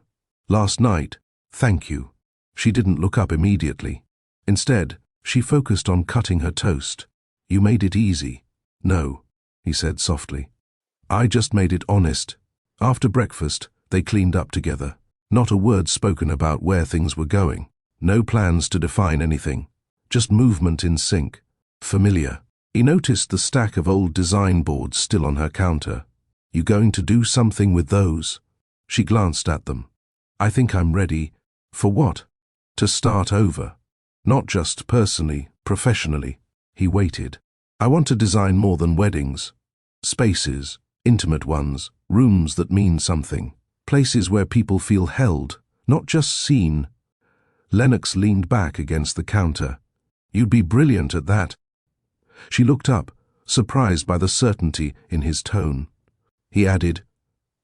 "Last night, thank you." She didn't look up immediately. Instead, she focused on cutting her toast. "You made it easy." "No," he said softly. "I just made it honest." After breakfast, they cleaned up together. Not a word spoken about where things were going. No plans to define anything. Just movement in sync. Familiar. He noticed the stack of old design boards still on her counter. "You going to do something with those?" She glanced at them. "I think I'm ready." "For what?" "To start over. Not just personally, professionally." He waited. "I want to design more than weddings. Spaces, intimate ones, rooms that mean something. Places where people feel held, not just seen." Lennox leaned back against the counter. "You'd be brilliant at that." She looked up, surprised by the certainty in his tone. He added,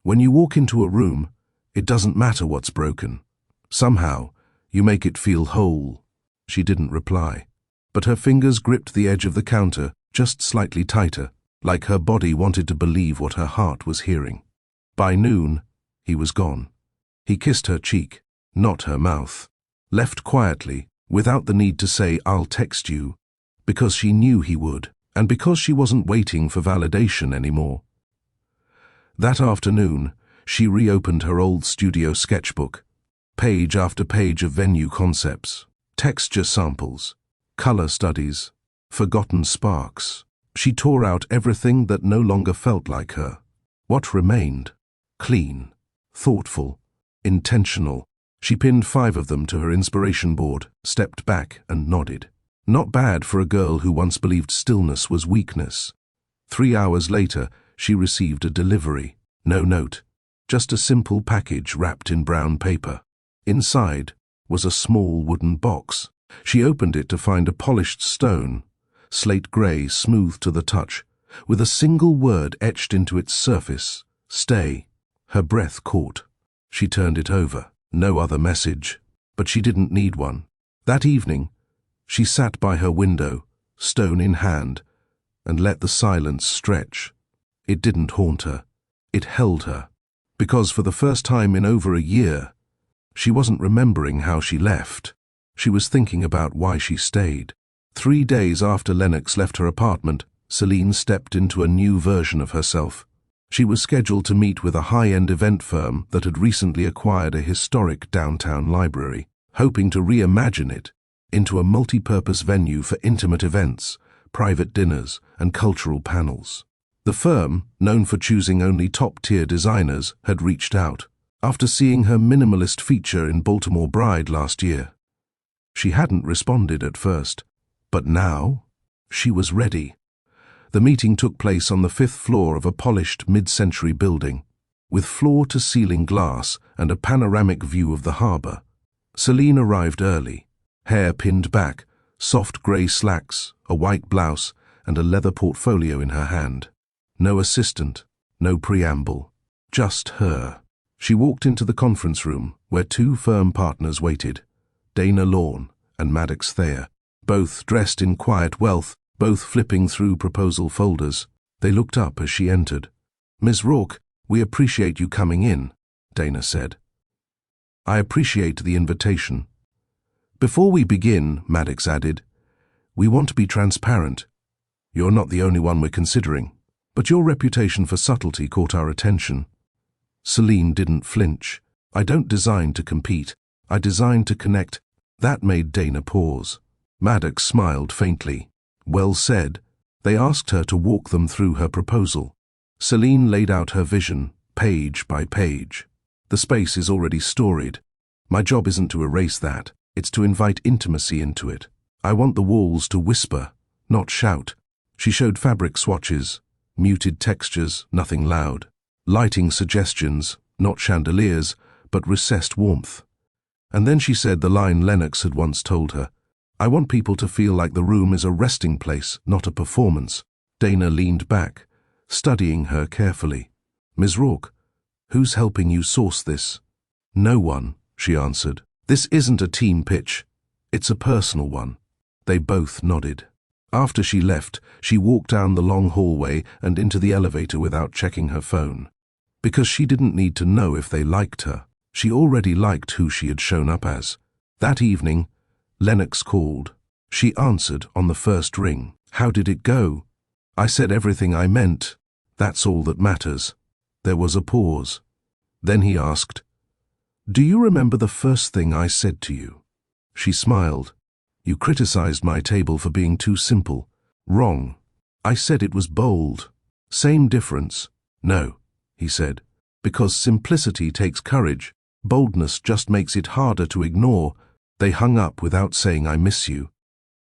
"When you walk into a room, it doesn't matter what's broken. Somehow, you make it feel whole." She didn't reply, but her fingers gripped the edge of the counter just slightly tighter, like her body wanted to believe what her heart was hearing. By noon, he was gone. He kissed her cheek, not her mouth. Left quietly, without the need to say, "I'll text you," because she knew he would, and because she wasn't waiting for validation anymore. That afternoon, she reopened her old studio sketchbook. Page after page of venue concepts, texture samples, color studies, forgotten sparks. She tore out everything that no longer felt like her. What remained? Clean, thoughtful, intentional. She pinned 5 of them to her inspiration board, stepped back and nodded. Not bad for a girl who once believed stillness was weakness. 3 hours later, she received a delivery. No note, just a simple package wrapped in brown paper. Inside was a small wooden box. She opened it to find a polished stone, slate grey, smooth to the touch, with a single word etched into its surface: "Stay." Her breath caught. She turned it over. No other message, but she didn't need one. That evening, she sat by her window, stone in hand, and let the silence stretch. It didn't haunt her. It held her, because for the first time in over a year, she wasn't remembering how she left. She was thinking about why she stayed. 3 days after Lennox left her apartment, Celine stepped into a new version of herself. She was scheduled to meet with a high-end event firm that had recently acquired a historic downtown library, hoping to reimagine it into a multi-purpose venue for intimate events, private dinners, and cultural panels. The firm, known for choosing only top-tier designers, had reached out after seeing her minimalist feature in Baltimore Bride last year. She hadn't responded at first, but now she was ready. The meeting took place on the 5th floor of a polished mid-century building, with floor-to-ceiling glass and a panoramic view of the harbor. Celine arrived early, hair pinned back, soft grey slacks, a white blouse, and a leather portfolio in her hand. No assistant, no preamble, just her. She walked into the conference room, where 2 firm partners waited, Dana Lorne and Maddox Thayer, both dressed in quiet wealth, both flipping through proposal folders. They looked up as she entered. "Ms. Rourke, we appreciate you coming in," Dana said. "I appreciate the invitation. Before we begin," Maddox added, "we want to be transparent. You're not the only one we're considering, but your reputation for subtlety caught our attention." Celine didn't flinch. "I don't design to compete. I design to connect." That made Dana pause. Maddox smiled faintly. "Well said." They asked her to walk them through her proposal. Celine laid out her vision, page by page. "The space is already storied. My job isn't to erase that. It's to invite intimacy into it. I want the walls to whisper, not shout." She showed fabric swatches, muted textures, nothing loud. Lighting suggestions, not chandeliers, but recessed warmth. And then she said the line Lennox had once told her, "I want people to feel like the room is a resting place, not a performance." Dana leaned back, studying her carefully. "Ms. Rourke, who's helping you source this?" "No one," she answered. "This isn't a team pitch. It's a personal one." They both nodded. After she left, she walked down the long hallway and into the elevator without checking her phone. Because she didn't need to know if they liked her. She already liked who she had shown up as. That evening, Lennox called. She answered on the first ring. "How did it go?" "I said everything I meant. That's all that matters." There was a pause. Then he asked, "Do you remember the first thing I said to you?" She smiled. "You criticized my table for being too simple." "Wrong. I said it was bold." "Same difference." "No," he said, "because simplicity takes courage. Boldness just makes it harder to ignore." They hung up without saying "I miss you."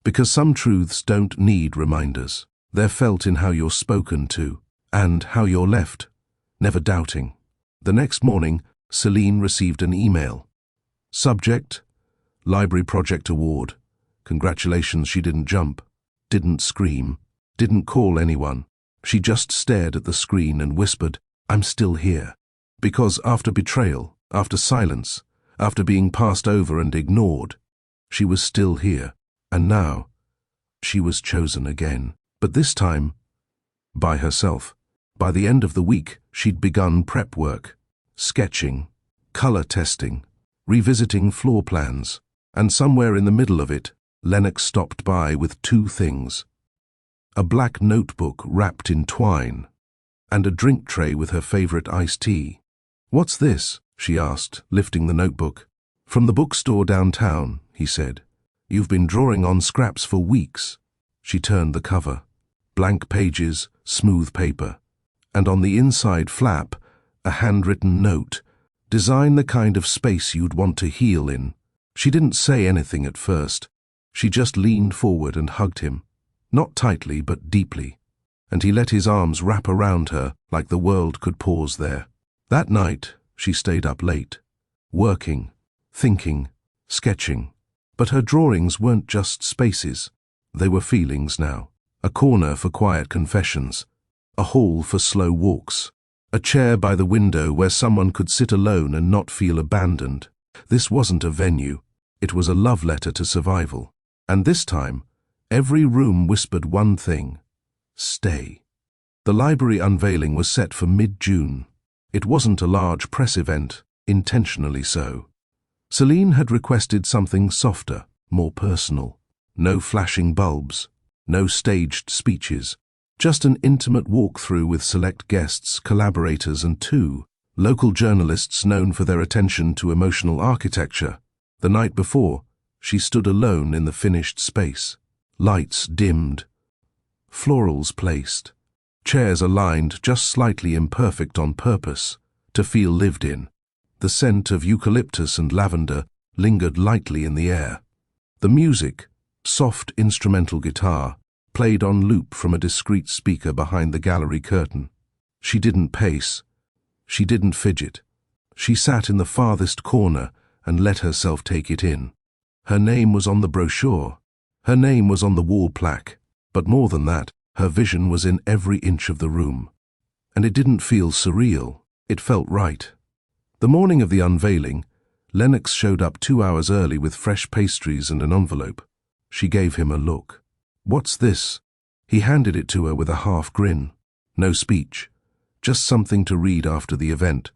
Because some truths don't need reminders. They're felt in how you're spoken to, and how you're left, never doubting. The next morning, Celine received an email. Subject: Library Project Award. Congratulations. She didn't jump, didn't scream, didn't call anyone. She just stared at the screen and whispered, "I'm still here." Because after betrayal, after silence, after being passed over and ignored, she was still here. And now, she was chosen again. But this time, by herself. By the end of the week, she'd begun prep work, sketching, color testing, revisiting floor plans. And somewhere in the middle of it, Lennox stopped by with 2 things. A black notebook wrapped in twine, and a drink tray with her favorite iced tea. "What's this?" she asked, lifting the notebook. "From the bookstore downtown," he said. "You've been drawing on scraps for weeks." She turned the cover. Blank pages, smooth paper. And on the inside flap, a handwritten note. "Design the kind of space you'd want to heal in." She didn't say anything at first. She just leaned forward and hugged him. Not tightly, but deeply. And he let his arms wrap around her like the world could pause there. That night, she stayed up late, working, thinking, sketching. But her drawings weren't just spaces. They were feelings now. A corner for quiet confessions. A hall for slow walks. A chair by the window where someone could sit alone and not feel abandoned. This wasn't a venue. It was a love letter to survival. And this time, every room whispered one thing: stay. The library unveiling was set for mid-June. It wasn't a large press event, intentionally so. Celine had requested something softer, more personal. No flashing bulbs, no staged speeches, just an intimate walkthrough with select guests, collaborators, and 2 local journalists known for their attention to emotional architecture. The night before, she stood alone in the finished space. Lights dimmed, florals placed, chairs aligned just slightly imperfect on purpose, to feel lived in. The scent of eucalyptus and lavender lingered lightly in the air. The music, soft instrumental guitar, played on loop from a discreet speaker behind the gallery curtain. She didn't pace. She didn't fidget. She sat in the farthest corner and let herself take it in. Her name was on the brochure. Her name was on the wall plaque. But more than that, her vision was in every inch of the room. And it didn't feel surreal. It felt right. The morning of the unveiling, Lennox showed up 2 hours early with fresh pastries and an envelope. She gave him a look. "What's this?" He handed it to her with a half grin. No speech, just something to read after the event.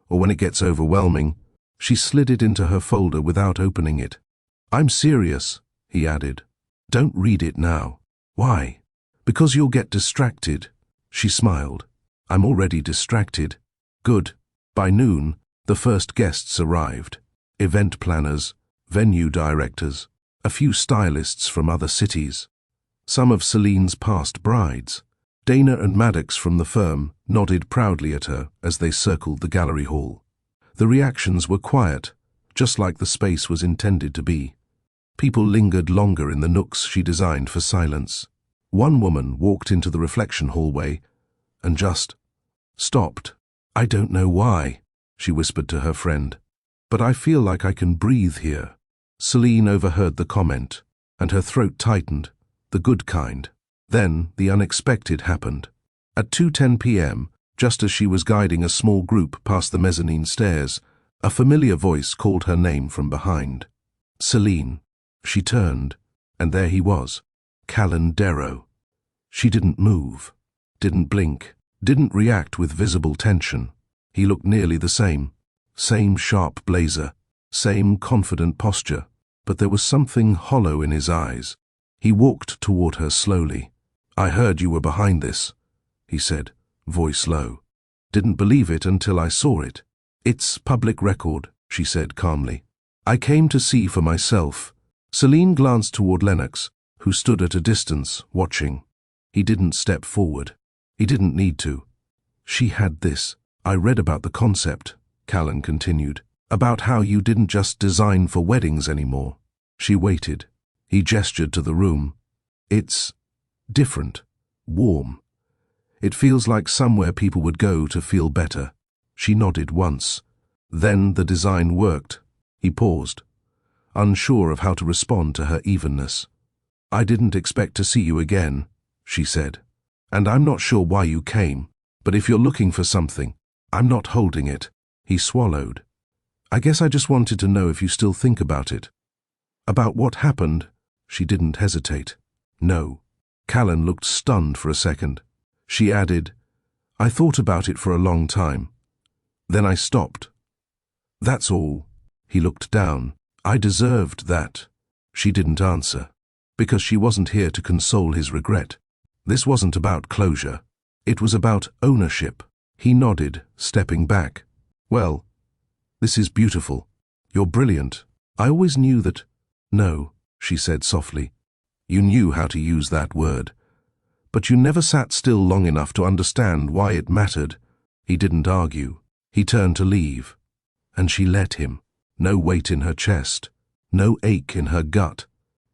Or when it gets overwhelming, she slid it into her folder without opening it. "I'm serious," he added. "Don't read it now." "Why?" "Because you'll get distracted." She smiled. "I'm already distracted." "Good." By noon, the first guests arrived. Event planners, venue directors, a few stylists from other cities. Some of Celine's past brides. Dana and Maddox from the firm nodded proudly at her as they circled the gallery hall. The reactions were quiet, just like the space was intended to be. People lingered longer in the nooks she designed for silence. One woman walked into the reflection hallway and just stopped. "I don't know why," she whispered to her friend, "but I feel like I can breathe here." Celine overheard the comment, and her throat tightened, the good kind. Then the unexpected happened. At 2:10 p.m., just as she was guiding a small group past the mezzanine stairs, a familiar voice called her name from behind. "Celine." She turned, and there he was, Callan Darrow. She didn't move, didn't blink, didn't react with visible tension. He looked nearly the same sharp blazer, same confident posture, but there was something hollow in his eyes. He walked toward her slowly. "I heard you were behind this," he said, voice low. "Didn't believe it until I saw it." "It's public record," she said calmly. "I came to see for myself." Celine glanced toward Lennox, who stood at a distance, watching. He didn't step forward. He didn't need to. "She had this. I read about the concept," Callan continued, "about how you didn't just design for weddings anymore." She waited. He gestured to the room. "It's different, warm. It feels like somewhere people would go to feel better." She nodded once. Then the design worked. He paused, unsure of how to respond to her evenness. "I didn't expect to see you again," she said. "And I'm not sure why you came, but if you're looking for something, I'm not holding it." He swallowed. "I guess I just wanted to know if you still think about it." "About what happened?" She didn't hesitate. "No." Callan looked stunned for a second. She added, "I thought about it for a long time. Then I stopped. That's all." He looked down. "I deserved that." She didn't answer, because she wasn't here to console his regret. This wasn't about closure. It was about ownership. He nodded, stepping back. "Well, this is beautiful. You're brilliant. I always knew that." "No," she said softly. "You knew how to use that word. But you never sat still long enough to understand why it mattered." He didn't argue. He turned to leave. And she let him. No weight in her chest. No ache in her gut.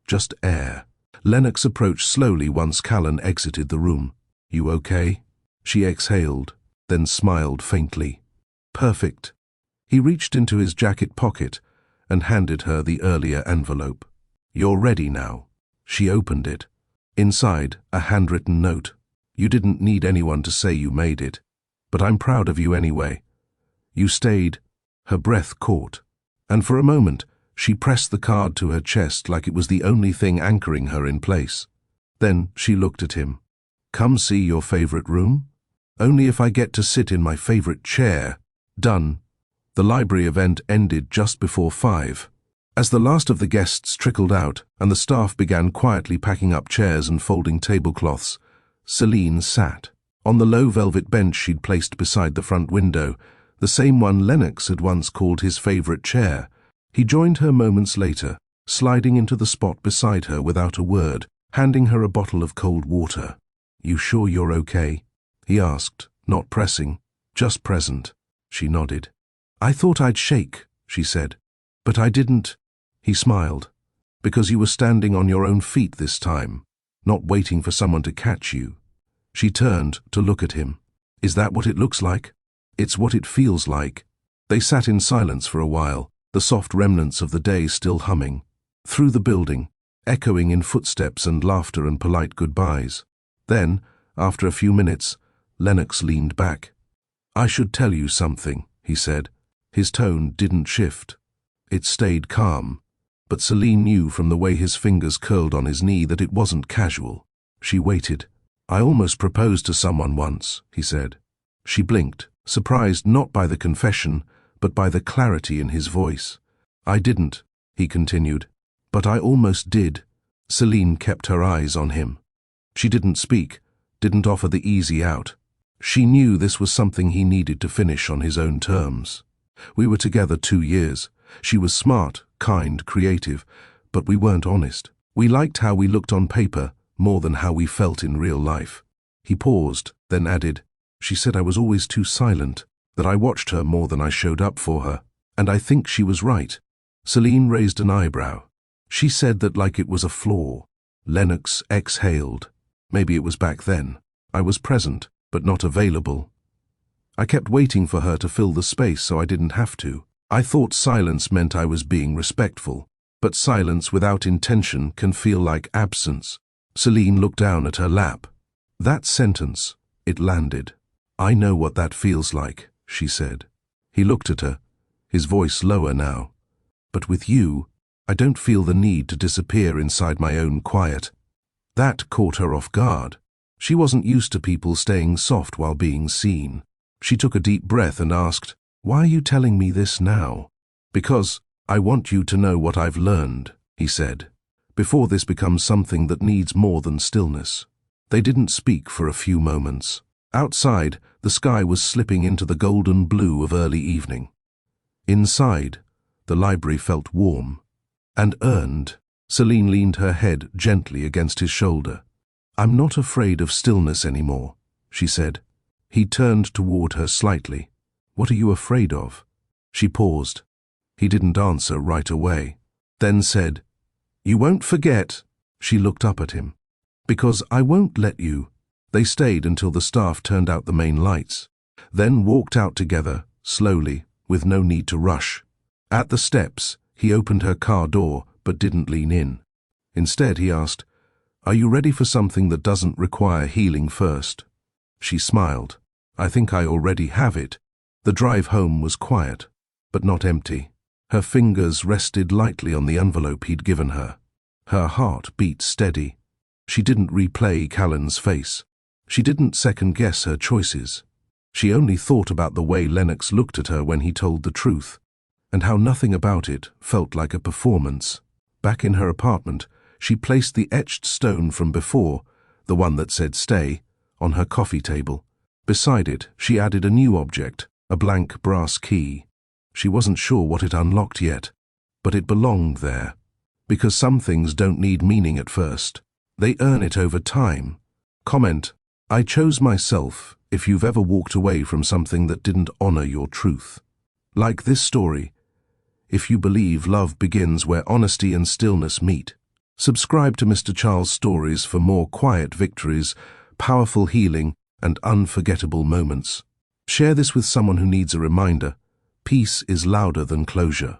Just air. Lennox approached slowly once Callan exited the room. "You okay?" She exhaled, then smiled faintly. "Perfect." He reached into his jacket pocket and handed her the earlier envelope. "You're ready now." She opened it. Inside, a handwritten note. "You didn't need anyone to say you made it, but I'm proud of you anyway. You stayed." Her breath caught, and for a moment she pressed the card to her chest like it was the only thing anchoring her in place. Then she looked at him. "Come see your favorite room?" Only if I get to sit in my favorite chair. Done. The library event ended just before 5. As the last of the guests trickled out and the staff began quietly packing up chairs and folding tablecloths, Celine sat on the low velvet bench she'd placed beside the front window, the same one Lennox had once called his favorite chair. He joined her moments later, sliding into the spot beside her without a word, handing her a bottle of cold water. "You sure you're okay?" he asked, not pressing, just present. She nodded. "I thought I'd shake," she said, "but I didn't." He smiled. "Because you were standing on your own feet this time, not waiting for someone to catch you." She turned to look at him. "Is that what it looks like?" "It's what it feels like." They sat in silence for a while, the soft remnants of the day still humming through the building, echoing in footsteps and laughter and polite goodbyes. Then, after a few minutes, Lennox leaned back. "I should tell you something," he said. His tone didn't shift. It stayed calm, but Celine knew from the way his fingers curled on his knee that it wasn't casual. She waited. "I almost proposed to someone once," he said. She blinked, surprised not by the confession, but by the clarity in his voice. "I didn't," he continued, "but I almost did." Celine kept her eyes on him. She didn't speak, didn't offer the easy out. She knew this was something he needed to finish on his own terms. "We were together 2 years. She was smart, kind, creative, but we weren't honest. We liked how we looked on paper more than how we felt in real life." He paused, then added, "She said I was always too silent, that I watched her more than I showed up for her, and I think she was right." Celine raised an eyebrow. She said that like it was a flaw. Lennox exhaled. "Maybe it was back then. I was present, but not available. I kept waiting for her to fill the space so I didn't have to. I thought silence meant I was being respectful, but silence without intention can feel like absence." Celine looked down at her lap. That sentence, it landed. "I know what that feels like," she said. He looked at her, his voice lower now. "But with you, I don't feel the need to disappear inside my own quiet." That caught her off guard. She wasn't used to people staying soft while being seen. She took a deep breath and asked, "Why are you telling me this now?" "Because I want you to know what I've learned," he said, "before this becomes something that needs more than stillness." They didn't speak for a few moments. Outside, the sky was slipping into the golden blue of early evening. Inside, the library felt warm and earned. Celine leaned her head gently against his shoulder. "I'm not afraid of stillness anymore," she said. He turned toward her slightly. "What are you afraid of?" She paused. He didn't answer right away, then said, "You won't forget." She looked up at him. "Because I won't let you." They stayed until the staff turned out the main lights, then walked out together, slowly, with no need to rush. At the steps, he opened her car door but didn't lean in. Instead, he asked, "Are you ready for something that doesn't require healing first?" She smiled. "I think I already have it." The drive home was quiet, but not empty. Her fingers rested lightly on the envelope he'd given her. Her heart beat steady. She didn't replay Callan's face. She didn't second-guess her choices. She only thought about the way Lennox looked at her when he told the truth, and how nothing about it felt like a performance. Back in her apartment, she placed the etched stone from before, the one that said "stay," on her coffee table. Beside it, she added a new object, a blank brass key. She wasn't sure what it unlocked yet, but it belonged there. Because some things don't need meaning at first. They earn it over time. Comment, "I chose myself," if you've ever walked away from something that didn't honor your truth. Like this story, if you believe love begins where honesty and stillness meet. Subscribe to Mr. Charles Stories for more quiet victories, powerful healing, and unforgettable moments. Share this with someone who needs a reminder. Peace is louder than closure.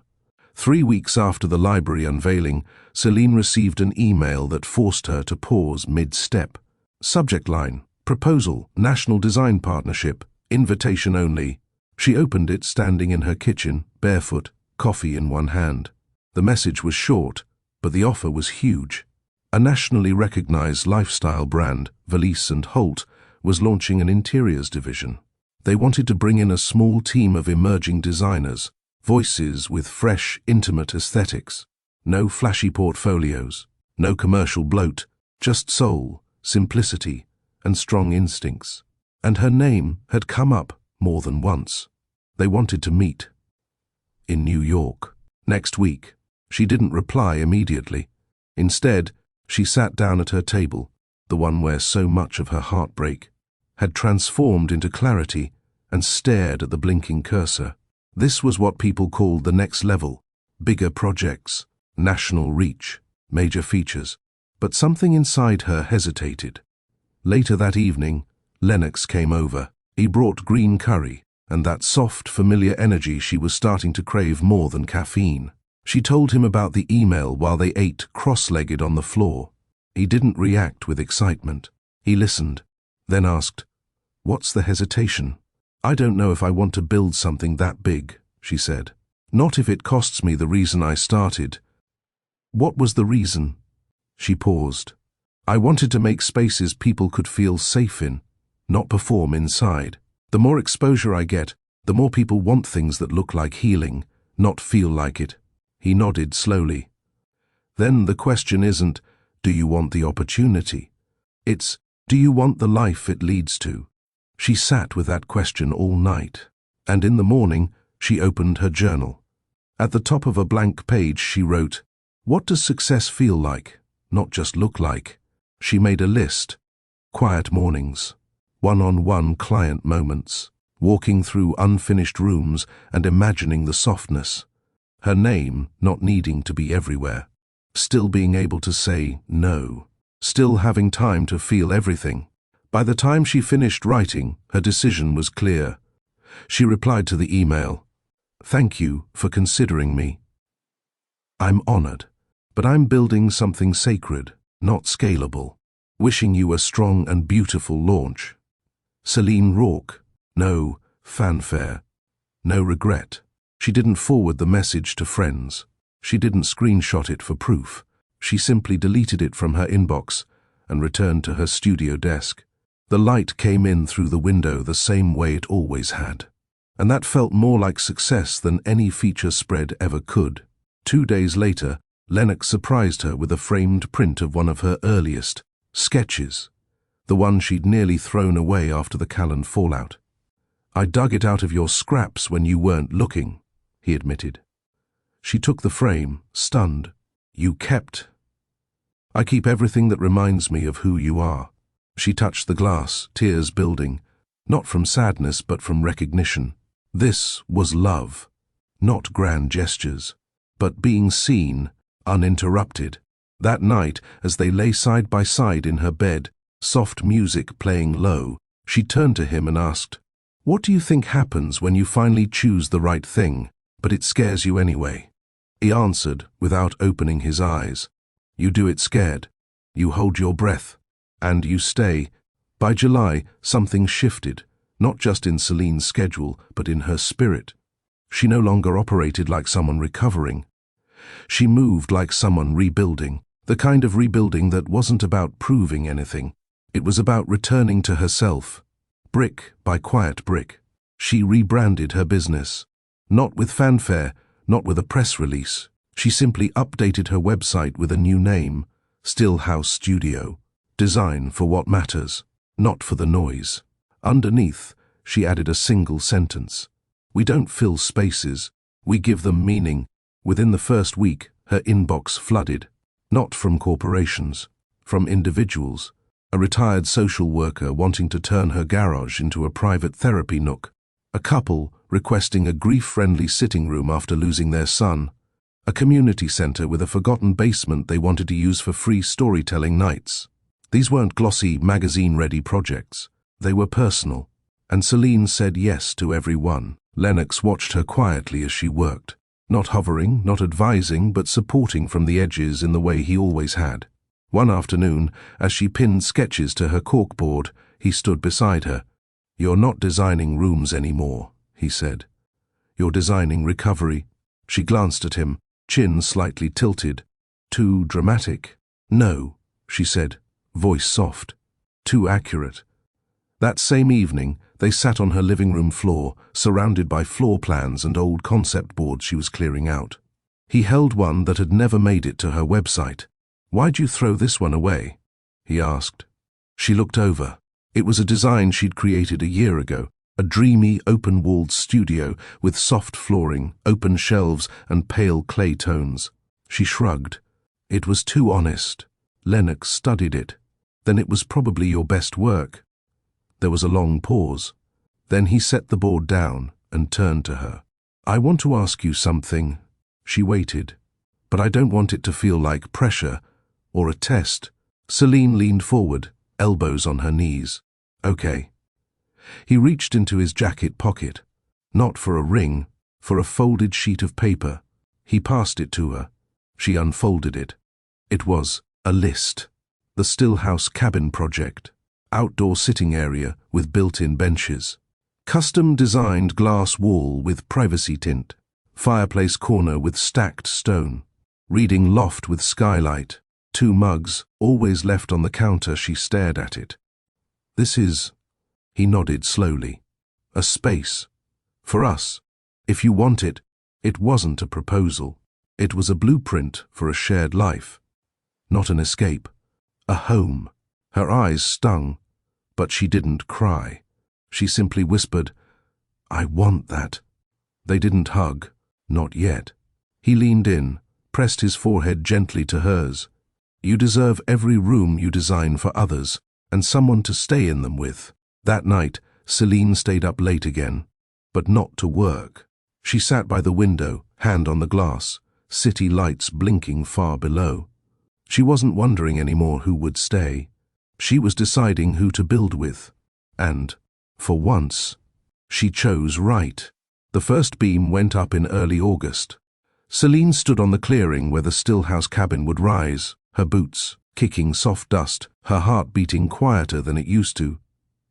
3 weeks after the library unveiling, Celine received an email that forced her to pause mid-step. Subject line, "Proposal, National Design Partnership, Invitation Only." She opened it standing in her kitchen, barefoot, coffee in one hand. The message was short, but the offer was huge. A nationally recognized lifestyle brand, Valise and Holt, was launching an interiors division. They wanted to bring in a small team of emerging designers, voices with fresh, intimate aesthetics. No flashy portfolios, no commercial bloat, just soul, simplicity, and strong instincts. And her name had come up more than once. They wanted to meet. In New York. Next week. She didn't reply immediately. Instead, she sat down at her table, the one where so much of her heartbreak had transformed into clarity, and stared at the blinking cursor. This was what people called the next level. Bigger projects, national reach, major features. But something inside her hesitated. Later that evening, Lennox came over. He brought green curry, and that soft, familiar energy she was starting to crave more than caffeine. She told him about the email while they ate cross-legged on the floor. He didn't react with excitement. He listened, then asked, "What's the hesitation?" "I don't know if I want to build something that big," she said. "Not if it costs me the reason I started." "What was the reason?" She paused. "I wanted to make spaces people could feel safe in, not perform inside. The more exposure I get, the more people want things that look like healing, not feel like it." He nodded slowly. "Then the question isn't, do you want the opportunity? It's, do you want the life it leads to?" She sat with that question all night, and in the morning she opened her journal. At the top of a blank page she wrote, "What does success feel like, not just look like?" She made a list: quiet mornings, one-on-one client moments, walking through unfinished rooms and imagining the softness. Her name not needing to be everywhere, still being able to say no, still having time to feel everything. By the time she finished writing, her decision was clear. She replied to the email, "Thank you for considering me. I'm honored, but I'm building something sacred, not scalable. Wishing you a strong and beautiful launch. Celine Rourke." No fanfare, no regret. She didn't forward the message to friends. She didn't screenshot it for proof. She simply deleted it from her inbox and returned to her studio desk. The light came in through the window the same way it always had. And that felt more like success than any feature spread ever could. 2 days later, Lennox surprised her with a framed print of one of her earliest sketches, the one she'd nearly thrown away after the Callan fallout. "I dug it out of your scraps when you weren't looking," he admitted. She took the frame, stunned. "You kept." "I keep everything that reminds me of who you are." She touched the glass, tears building, not from sadness but from recognition. This was love, not grand gestures, but being seen, uninterrupted. That night, as they lay side by side in her bed, soft music playing low, she turned to him and asked, "What do you think happens when you finally choose the right thing, but it scares you anyway?" He answered without opening his eyes, "You do it scared. You hold your breath. And you stay." By July, something shifted, not just in Celine's schedule, but in her spirit. She no longer operated like someone recovering. She moved like someone rebuilding, the kind of rebuilding that wasn't about proving anything. It was about returning to herself, brick by quiet brick. She rebranded her business. Not with fanfare, not with a press release. She simply updated her website with a new name, Stillhouse Studio. Design for what matters, not for the noise. Underneath, she added a single sentence. "We don't fill spaces, we give them meaning." Within the first week, her inbox flooded. Not from corporations, from individuals. A retired social worker wanting to turn her garage into a private therapy nook. A couple requesting a grief-friendly sitting room after losing their son. A community center with a forgotten basement they wanted to use for free storytelling nights. These weren't glossy, magazine-ready projects. They were personal, and Celine said yes to every one. Lennox watched her quietly as she worked, not hovering, not advising, but supporting from the edges in the way he always had. One afternoon, as she pinned sketches to her corkboard, he stood beside her. "You're not designing rooms anymore," he said. "You're designing recovery." She glanced at him, chin slightly tilted. "Too dramatic?" "No," she said, voice soft. "Too accurate." That same evening, they sat on her living room floor, surrounded by floor plans and old concept boards she was clearing out. He held one that had never made it to her website. "Why'd you throw this one away?" he asked. She looked over. It was a design she'd created a year ago, a dreamy, open-walled studio with soft flooring, open shelves, and pale clay tones. She shrugged. "It was too honest. Lennox studied it. Then it was probably your best work." There was a long pause. Then he set the board down and turned to her. "I want to ask you something." She waited. "But I don't want it to feel like pressure or a test." Celine leaned forward, elbows on her knees. "Okay." He reached into his jacket pocket. Not for a ring, for a folded sheet of paper. He passed it to her. She unfolded it. It was a list. The Stillhouse Cabin Project. Outdoor sitting area with built-in benches. Custom-designed glass wall with privacy tint. Fireplace corner with stacked stone. Reading loft with skylight. 2 mugs, always left on the counter. She stared at it. "This is," he nodded slowly, "a space. For us. If you want it." It wasn't a proposal. It was a blueprint for a shared life. Not an escape. A home. Her eyes stung, but she didn't cry. She simply whispered, "I want that." They didn't hug. Not yet. He leaned in, pressed his forehead gently to hers. "You deserve every room you design for others, and someone to stay in them with." That night, Celine stayed up late again, but not to work. She sat by the window, hand on the glass, city lights blinking far below. She wasn't wondering anymore who would stay. She was deciding who to build with. And, for once, she chose right. The first beam went up in early August. Celine stood on the clearing where the Stillhouse cabin would rise, her boots kicking soft dust, her heart beating quieter than it used to,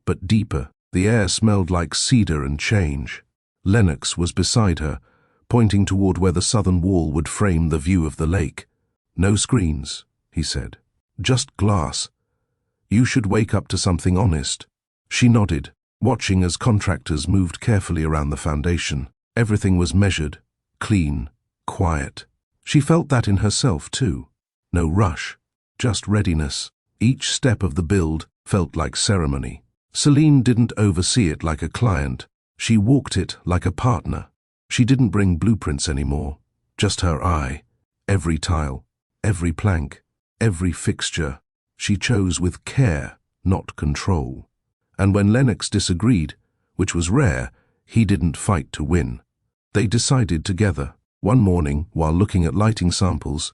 but deeper. The air smelled like cedar and change. Lennox was beside her, pointing toward where the southern wall would frame the view of the lake. "No screens," he said. "Just glass. You should wake up to something honest." She nodded, watching as contractors moved carefully around the foundation. Everything was measured, clean, quiet. She felt that in herself, too. No rush, just readiness. Each step of the build felt like ceremony. Celine didn't oversee it like a client. She walked it like a partner. She didn't bring blueprints anymore, just her eye. Every tile, every plank, every fixture. She chose with care, not control. And when Lennox disagreed, which was rare, he didn't fight to win. They decided together. One morning, while looking at lighting samples,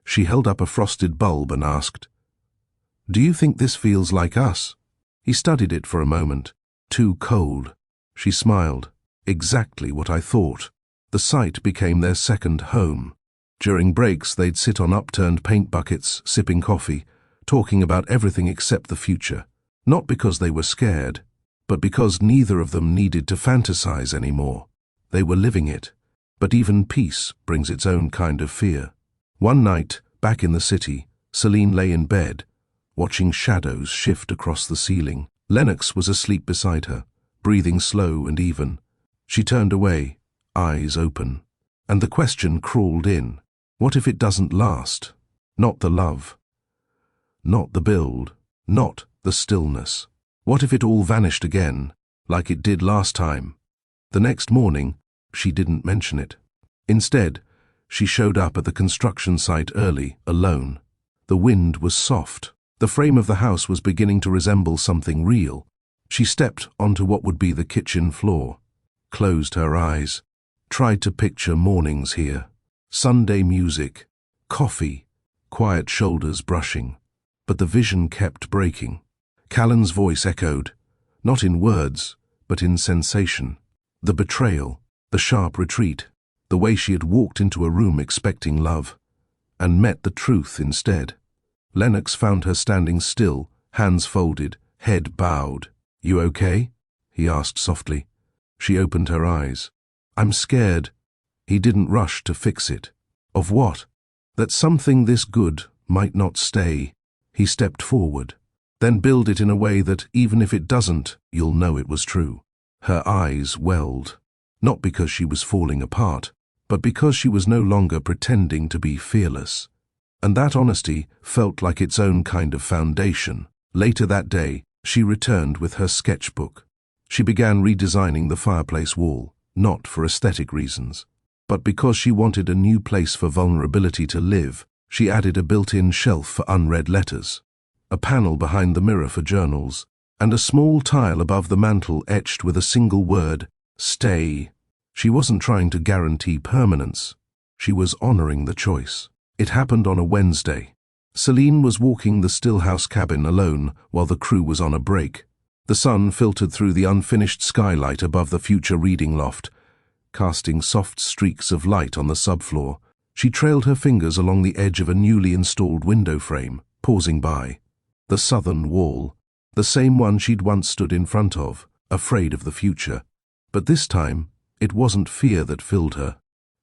she held up a frosted bulb and asked, "Do you think this feels like us?" He studied it for a moment. "Too cold." She smiled. "Exactly what I thought." The site became their second home. During breaks, they'd sit on upturned paint buckets, sipping coffee, talking about everything except the future. Not because they were scared, but because neither of them needed to fantasize anymore. They were living it. But even peace brings its own kind of fear. One night, back in the city, Celine lay in bed, watching shadows shift across the ceiling. Lennox was asleep beside her, breathing slow and even. She turned away, eyes open. And the question crawled in. What if it doesn't last? Not the love. Not the build. Not the stillness. What if it all vanished again, like it did last time? The next morning, she didn't mention it. Instead, she showed up at the construction site early, alone. The wind was soft. The frame of the house was beginning to resemble something real. She stepped onto what would be the kitchen floor, closed her eyes, tried to picture mornings here. Sunday music, coffee, quiet shoulders brushing. But the vision kept breaking. Callan's voice echoed, not in words, but in sensation. The betrayal, the sharp retreat, the way she had walked into a room expecting love, and met the truth instead. Lennox found her standing still, hands folded, head bowed. "You okay?" he asked softly. She opened her eyes. "I'm scared." He didn't rush to fix it. Of what? That something this good might not stay. He stepped forward. Then build it in a way that, even if it doesn't, you'll know it was true. Her eyes welled, not because she was falling apart, but because she was no longer pretending to be fearless. And that honesty felt like its own kind of foundation. Later that day, she returned with her sketchbook. She began redesigning the fireplace wall, not for aesthetic reasons, but because she wanted a new place for vulnerability to live. She added a built-in shelf for unread letters, a panel behind the mirror for journals, and a small tile above the mantel etched with a single word, "Stay." She wasn't trying to guarantee permanence. She was honoring the choice. It happened on a Wednesday. Celine was walking the Stillhouse cabin alone while the crew was on a break. The sun filtered through the unfinished skylight above the future reading loft, casting soft streaks of light on the subfloor. She trailed her fingers along the edge of a newly installed window frame, pausing by. The southern wall, the same one she'd once stood in front of, afraid of the future. But this time, it wasn't fear that filled her.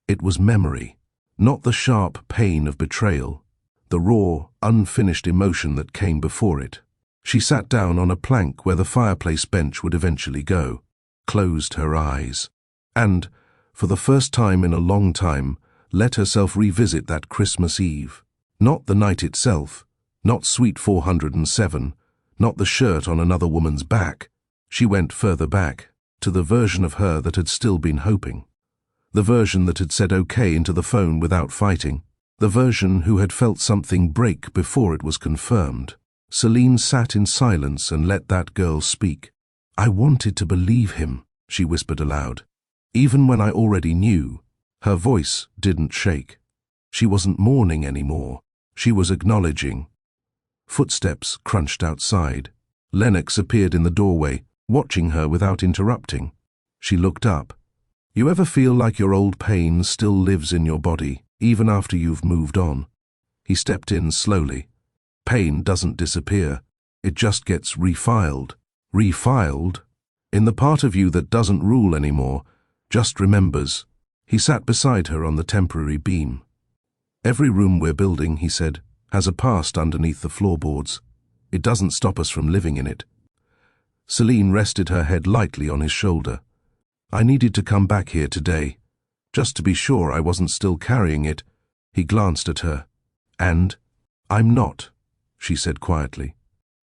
It was memory, not the sharp pain of betrayal, the raw, unfinished emotion that came before it. She sat down on a plank where the fireplace bench would eventually go, closed her eyes, and, for the first time in a long time, let herself revisit that Christmas Eve. Not the night itself, not Suite 407, not the shirt on another woman's back. She went further back, to the version of her that had still been hoping. The version that had said okay into the phone without fighting. The version who had felt something break before it was confirmed. Celine sat in silence and let that girl speak. "I wanted to believe him," she whispered aloud. "Even when I already knew." Her voice didn't shake. She wasn't mourning anymore. She was acknowledging. Footsteps crunched outside. Lennox appeared in the doorway, watching her without interrupting. She looked up. "You ever feel like your old pain still lives in your body, even after you've moved on?" He stepped in slowly. "Pain doesn't disappear. It just gets refiled." Refiled? In the part of you that doesn't rule anymore, just remembers. He sat beside her on the temporary beam. "Every room we're building," he said, "has a past underneath the floorboards. It doesn't stop us from living in it." Celine rested her head lightly on his shoulder. "I needed to come back here today, just to be sure I wasn't still carrying it." He glanced at her. "And I'm not," she said quietly.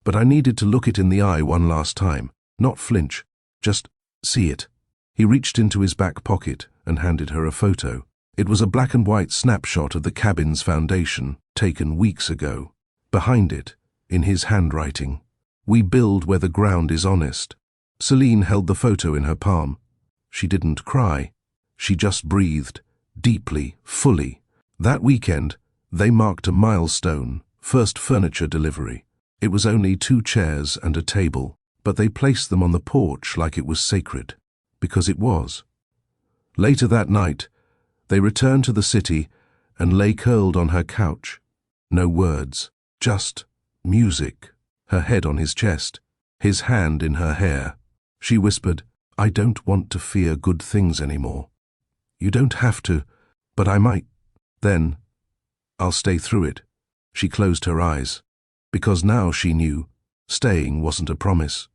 "But I needed to look it in the eye one last time, not flinch, just see it." He reached into his back pocket and handed her a photo. It was a black and white snapshot of the cabin's foundation, taken weeks ago. Behind it, in his handwriting, "We build where the ground is honest." Celine held the photo in her palm. She didn't cry. She just breathed, deeply, fully. That weekend, they marked a milestone, first furniture delivery. It was only 2 chairs and a table, but they placed them on the porch like it was sacred, because it was. Later that night, they returned to the city and lay curled on her couch. No words, just music, her head on his chest, his hand in her hair. She whispered, "I don't want to fear good things anymore. You don't have to, but I might. Then, I'll stay through it." She closed her eyes, because now she knew staying wasn't a promise.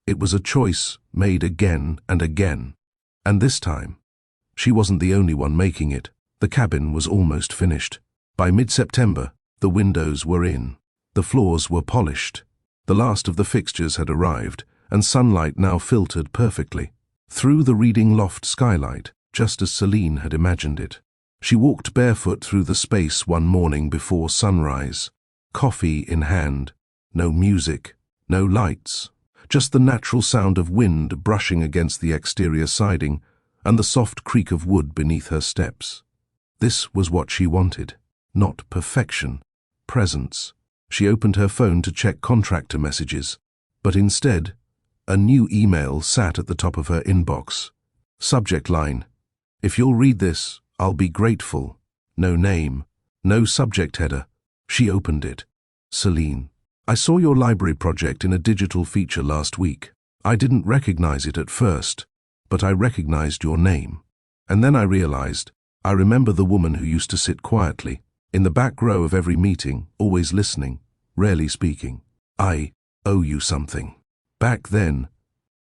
It was a choice made again and again. And this time, she wasn't the only one making it. The cabin was almost finished. By mid-September, the windows were in. The floors were polished. The last of the fixtures had arrived, and sunlight now filtered perfectly through the reading loft skylight, just as Celine had imagined it. She walked barefoot through the space one morning before sunrise, coffee in hand. No music, no lights, just the natural sound of wind brushing against the exterior siding and the soft creak of wood beneath her steps. This was what she wanted. Not perfection, presence. She opened her phone to check contractor messages, but instead, a new email sat at the top of her inbox. Subject line: "If you'll read this, I'll be grateful." No name, no subject header. She opened it. "Celine, I saw your library project in a digital feature last week. I didn't recognize it at first, but I recognized your name. And then I realized, I remember the woman who used to sit quietly, in the back row of every meeting, always listening, rarely speaking. I owe you something. Back then,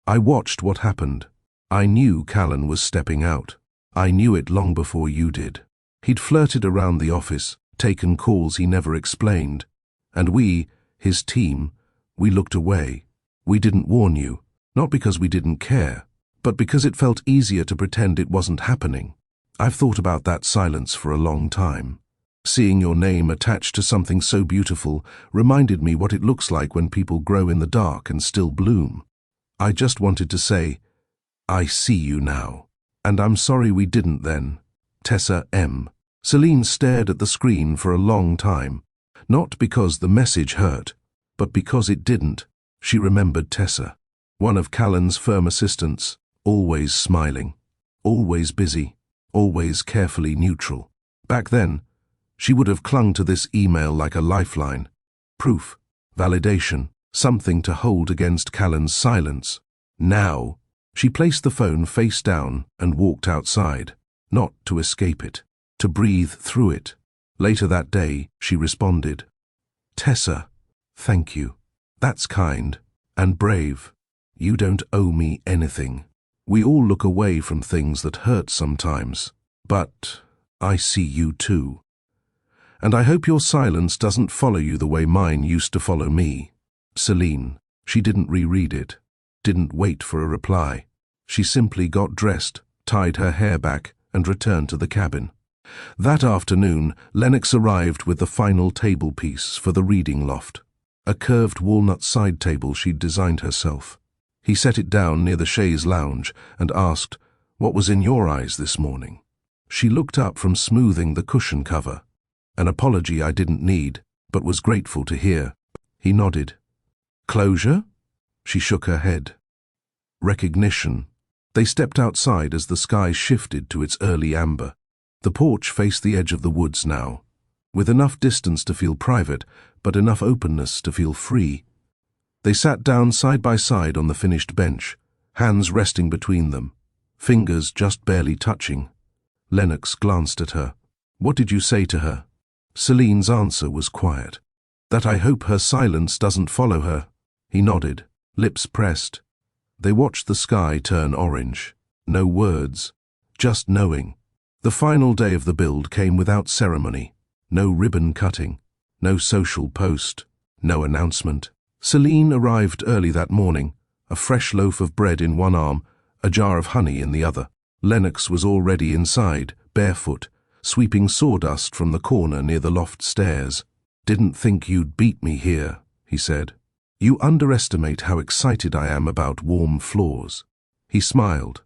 I watched what happened. I knew Callan was stepping out. I knew it long before you did. He'd flirted around the office, taken calls he never explained, and we, his team, we looked away. We didn't warn you, not because we didn't care, but because it felt easier to pretend it wasn't happening. I've thought about that silence for a long time. Seeing your name attached to something so beautiful reminded me what it looks like when people grow in the dark and still bloom. I just wanted to say, I see you now. And I'm sorry we didn't then. Tessa M. Celine stared at the screen for a long time, not because the message hurt, but because it didn't. She remembered Tessa, one of Callan's firm assistants, always smiling, always busy, always carefully neutral. Back then, she would have clung to this email like a lifeline. Proof, validation, something to hold against Callan's silence. Now, she placed the phone face down and walked outside, not to escape it, to breathe through it. Later that day, she responded, Tessa, thank you. That's kind and brave. You don't owe me anything. We all look away from things that hurt sometimes, but I see you too. And I hope your silence doesn't follow you the way mine used to follow me. Celine. She didn't reread it, didn't wait for a reply. She simply got dressed, tied her hair back, and returned to the cabin. That afternoon, Lennox arrived with the final table piece for the reading loft, a curved walnut side table she'd designed herself. He set it down near the chaise lounge and asked, "What was in your eyes this morning?" She looked up from smoothing the cushion cover. An apology I didn't need, but was grateful to hear. He nodded. Closure? She shook her head. Recognition. They stepped outside as the sky shifted to its early amber. The porch faced the edge of the woods now, with enough distance to feel private, but enough openness to feel free. They sat down side by side on the finished bench, hands resting between them, fingers just barely touching. Lennox glanced at her. What did you say to her? Celine's answer was quiet. That I hope her silence doesn't follow her. He nodded, lips pressed. They watched the sky turn orange. No words, just knowing. The final day of the build came without ceremony. No ribbon cutting, no social post, no announcement. Celine arrived early that morning, a fresh loaf of bread in one arm, a jar of honey in the other. Lennox was already inside, barefoot, sweeping sawdust from the corner near the loft stairs. Didn't think you'd beat me here, he said. You underestimate how excited I am about warm floors. He smiled.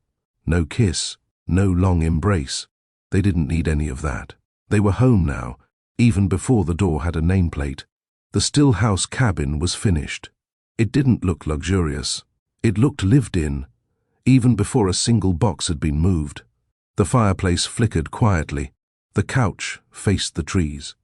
No kiss, no long embrace. They didn't need any of that. They were home now, even before the door had a nameplate. The still house cabin was finished. It didn't look luxurious. It looked lived in, even before a single box had been moved. The fireplace flickered quietly. The couch faced the trees.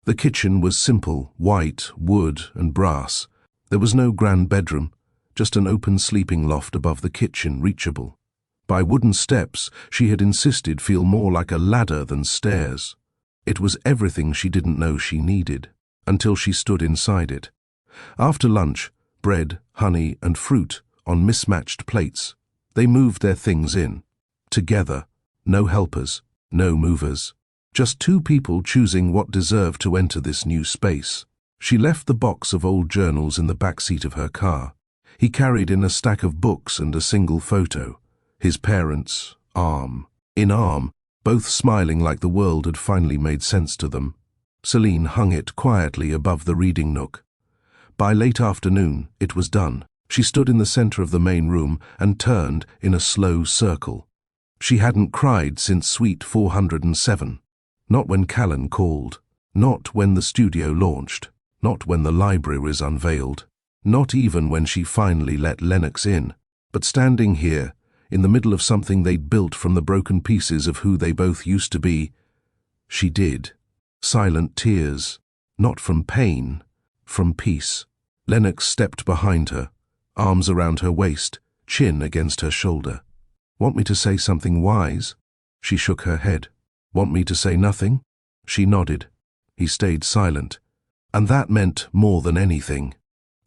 The kitchen was simple, white, wood and brass. There was no grand bedroom, just an open sleeping loft above the kitchen, reachable. By wooden steps she had insisted feel more like a ladder than stairs. It was everything she didn't know she needed, until she stood inside it. After lunch, bread, honey and fruit on mismatched plates. They moved their things in. Together, no helpers, no movers. Just two people choosing what deserved to enter this new space. She left the box of old journals in the back seat of her car. He carried in a stack of books and a single photo. His parents, arm in arm, both smiling like the world had finally made sense to them. Celine hung it quietly above the reading nook. By late afternoon, it was done. She stood in the center of the main room and turned in a slow circle. She hadn't cried since Suite 407. Not when Callan called. Not when the studio launched. Not when the library was unveiled. Not even when she finally let Lennox in. But standing here, in the middle of something they'd built from the broken pieces of who they both used to be, she did. Silent tears. Not from pain, from peace. Lennox stepped behind her, arms around her waist, chin against her shoulder. Want me to say something wise? She shook her head. Want me to say nothing? She nodded. He stayed silent. And that meant more than anything.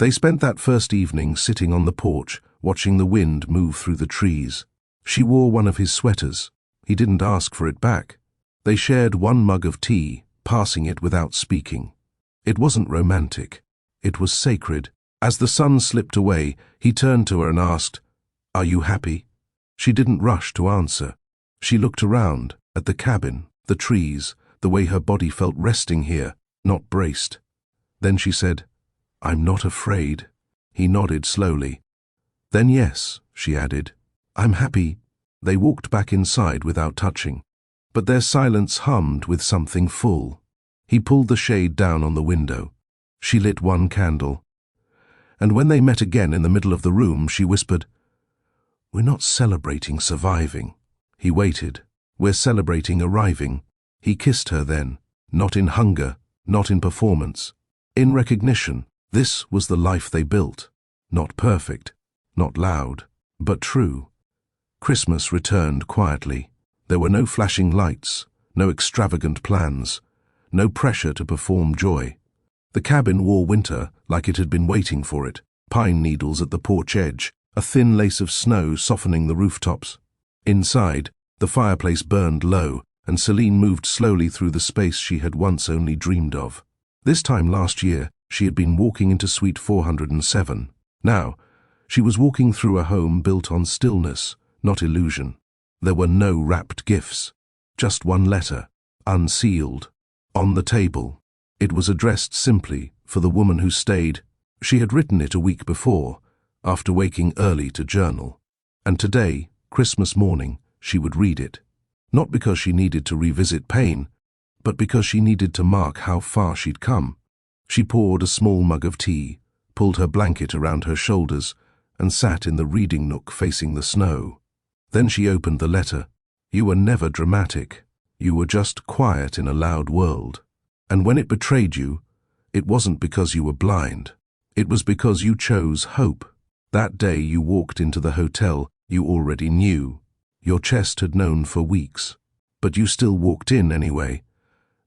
They spent that first evening sitting on the porch, watching the wind move through the trees. She wore one of his sweaters. He didn't ask for it back. They shared one mug of tea, passing it without speaking. It wasn't romantic. It was sacred. As the sun slipped away, he turned to her and asked, "Are you happy?" She didn't rush to answer. She looked around, at the cabin, the trees, the way her body felt resting here, not braced. Then she said, "I'm not afraid." He nodded slowly. "Then yes," she added, "I'm happy." They walked back inside without touching, but their silence hummed with something full. He pulled the shade down on the window. She lit one candle. And when they met again in the middle of the room, she whispered, "We're not celebrating surviving." He waited. "We're celebrating arriving." He kissed her then, not in hunger, not in performance, in recognition. This was the life they built. Not perfect, not loud, but true. Christmas returned quietly. There were no flashing lights, no extravagant plans, no pressure to perform joy. The cabin wore winter like it had been waiting for it, pine needles at the porch edge, a thin lace of snow softening the rooftops. Inside, the fireplace burned low, and Celine moved slowly through the space she had once only dreamed of. This time last year, she had been walking into Suite 407. Now, she was walking through a home built on stillness, not illusion. There were no wrapped gifts, just one letter, unsealed, on the table. It was addressed simply for the woman who stayed. She had written it a week before, after waking early to journal. And today, Christmas morning, she would read it. Not because she needed to revisit pain, but because she needed to mark how far she'd come. She poured a small mug of tea, pulled her blanket around her shoulders, and sat in the reading nook facing the snow. Then she opened the letter. "You were never dramatic. You were just quiet in a loud world. And when it betrayed you, it wasn't because you were blind. It was because you chose hope. That day you walked into the hotel, you already knew. Your chest had known for weeks. But you still walked in anyway.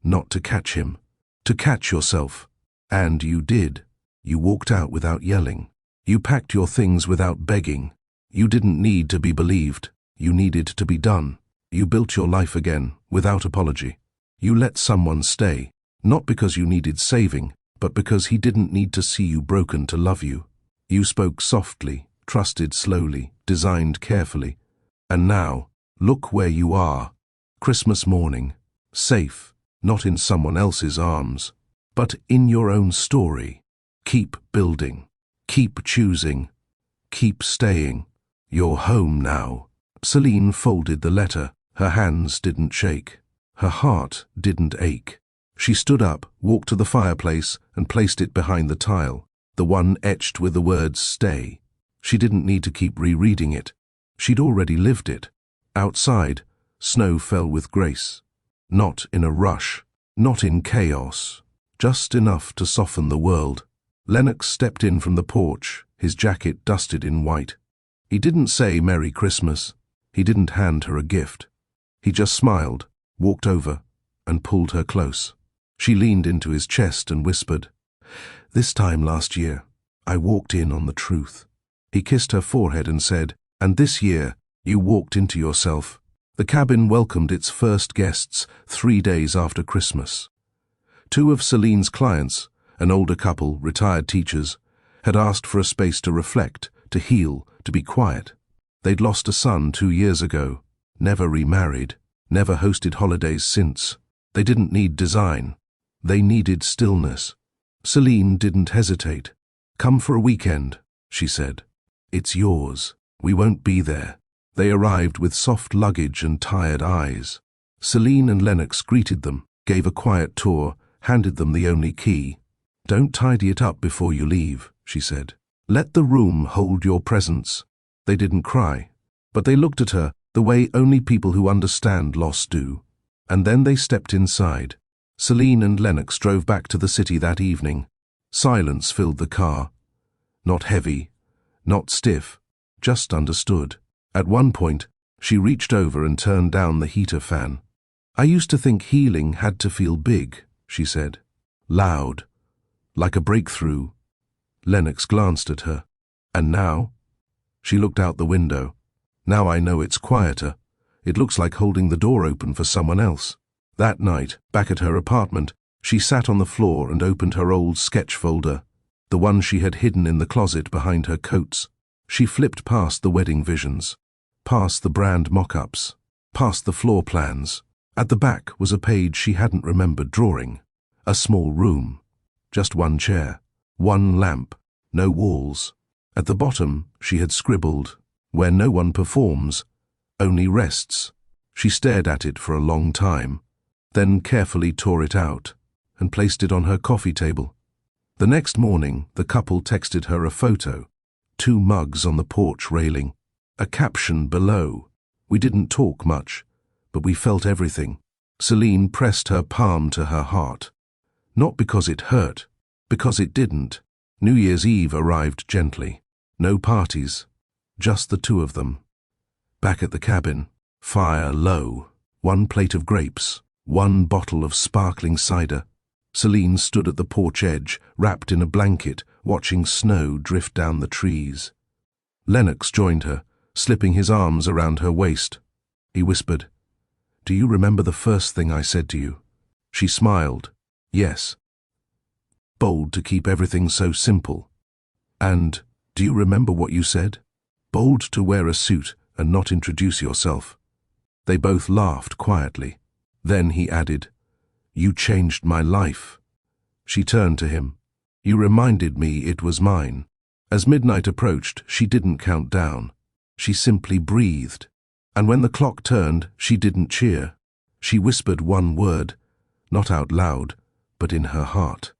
Not to catch him. To catch yourself. And you did. You walked out without yelling. You packed your things without begging. You didn't need to be believed. You needed to be done. You built your life again, without apology. You let someone stay. Not because you needed saving, but because he didn't need to see you broken to love you. You spoke softly, trusted slowly, designed carefully. And now, look where you are. Christmas morning, safe, not in someone else's arms, but in your own story. Keep building, keep choosing, keep staying. You're home now. Celine folded the letter. Her hands didn't shake. Her heart didn't ache. She stood up, walked to the fireplace, and placed it behind the tile, the one etched with the words "Stay." She didn't need to keep rereading it. She'd already lived it. Outside, snow fell with grace. Not in a rush, not in chaos, just enough to soften the world. Lennox stepped in from the porch, his jacket dusted in white. He didn't say Merry Christmas. He didn't hand her a gift. He just smiled, walked over, and pulled her close. She leaned into his chest and whispered, "This time last year, I walked in on the truth." He kissed her forehead and said, "And this year, you walked into yourself." The cabin welcomed its first guests 3 days after Christmas. 2 of Celine's clients, an older couple, retired teachers, had asked for a space to reflect, to heal, to be quiet. They'd lost a son 2 years ago, never remarried, never hosted holidays since. They didn't need design. They needed stillness. Celine didn't hesitate. "Come for a weekend," she said. "It's yours. We won't be there." They arrived with soft luggage and tired eyes. Celine and Lennox greeted them, gave a quiet tour, handed them the only key. "Don't tidy it up before you leave," she said. "Let the room hold your presence." They didn't cry, but they looked at her the way only people who understand loss do. And then they stepped inside. Celine and Lennox drove back to the city that evening. Silence filled the car. Not heavy, not stiff, just understood. At one point, she reached over and turned down the heater fan. "I used to think healing had to feel big," she said. "Loud, like a breakthrough, Lennox glanced at her. And now? She looked out the window. Now I know it's quieter. It looks like holding the door open for someone else. That night, back at her apartment, she sat on the floor and opened her old sketch folder, the one she had hidden in the closet behind her coats. She flipped past the wedding visions, past the brand mock-ups, past the floor plans. At the back was a page she hadn't remembered drawing. A small room. Just one chair. One lamp. No walls. At the bottom, she had scribbled, "Where no one performs, only rests." She stared at it for a long time, then carefully tore it out and placed it on her coffee table. The next morning, the couple texted her a photo, 2 mugs on the porch railing, a caption below, "We didn't talk much, but we felt everything." Celine pressed her palm to her heart. Not because it hurt, because it didn't. New Year's Eve arrived gently. No parties, just the 2 of them. Back at the cabin, fire low, 1 plate of grapes, 1 bottle of sparkling cider. Celine stood at the porch edge, wrapped in a blanket, watching snow drift down the trees. Lennox joined her, slipping his arms around her waist. He whispered, "Do you remember the first thing I said to you?" She smiled. "Yes." "Bold to keep everything so simple." "And do you remember what you said?" "Bold to wear a suit and not introduce yourself." They both laughed quietly. Then he added, "You changed my life." She turned to him. "You reminded me it was mine." As midnight approached, she didn't count down. She simply breathed. And when the clock turned, she didn't cheer. She whispered 1 word, not out loud, but in her heart.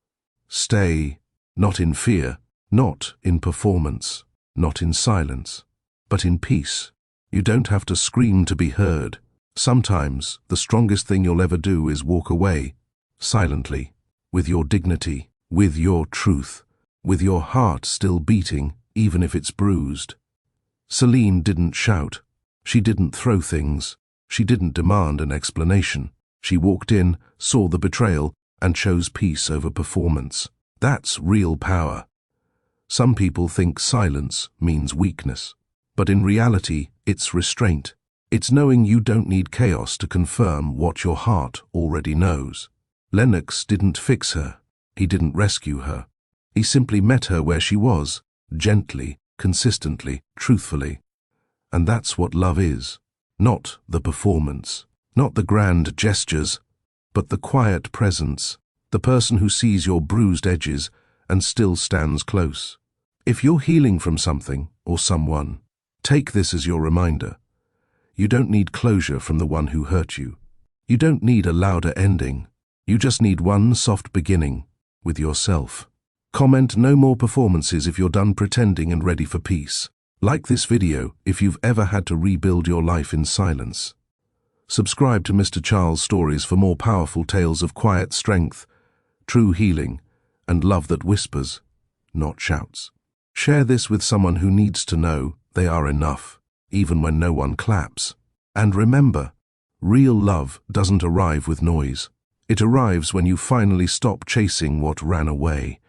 Stay, not in fear, not in performance, not in silence, but in peace. You don't have to scream to be heard. Sometimes the strongest thing you'll ever do is walk away, silently, with your dignity, with your truth, with your heart still beating, even if it's bruised. Celine didn't shout. She didn't throw things. She didn't demand an explanation. She walked in, saw the betrayal, and chose peace over performance. That's real power. Some people think silence means weakness, but in reality, it's restraint. It's knowing you don't need chaos to confirm what your heart already knows. Lennox didn't fix her. He didn't rescue her. He simply met her where she was, gently, consistently, truthfully. And that's what love is. Not the performance, not the grand gestures, but the quiet presence, the person who sees your bruised edges and still stands close. If you're healing from something or someone, take this as your reminder. You don't need closure from the one who hurt you. You don't need a louder ending. You just need one soft beginning with yourself. Comment no more performances if you're done pretending and ready for peace. Like this video if you've ever had to rebuild your life in silence. Subscribe to Mr. Charles Stories for more powerful tales of quiet strength, true healing, and love that whispers, not shouts. Share this with someone who needs to know they are enough, even when no one claps. And remember, real love doesn't arrive with noise. It arrives when you finally stop chasing what ran away.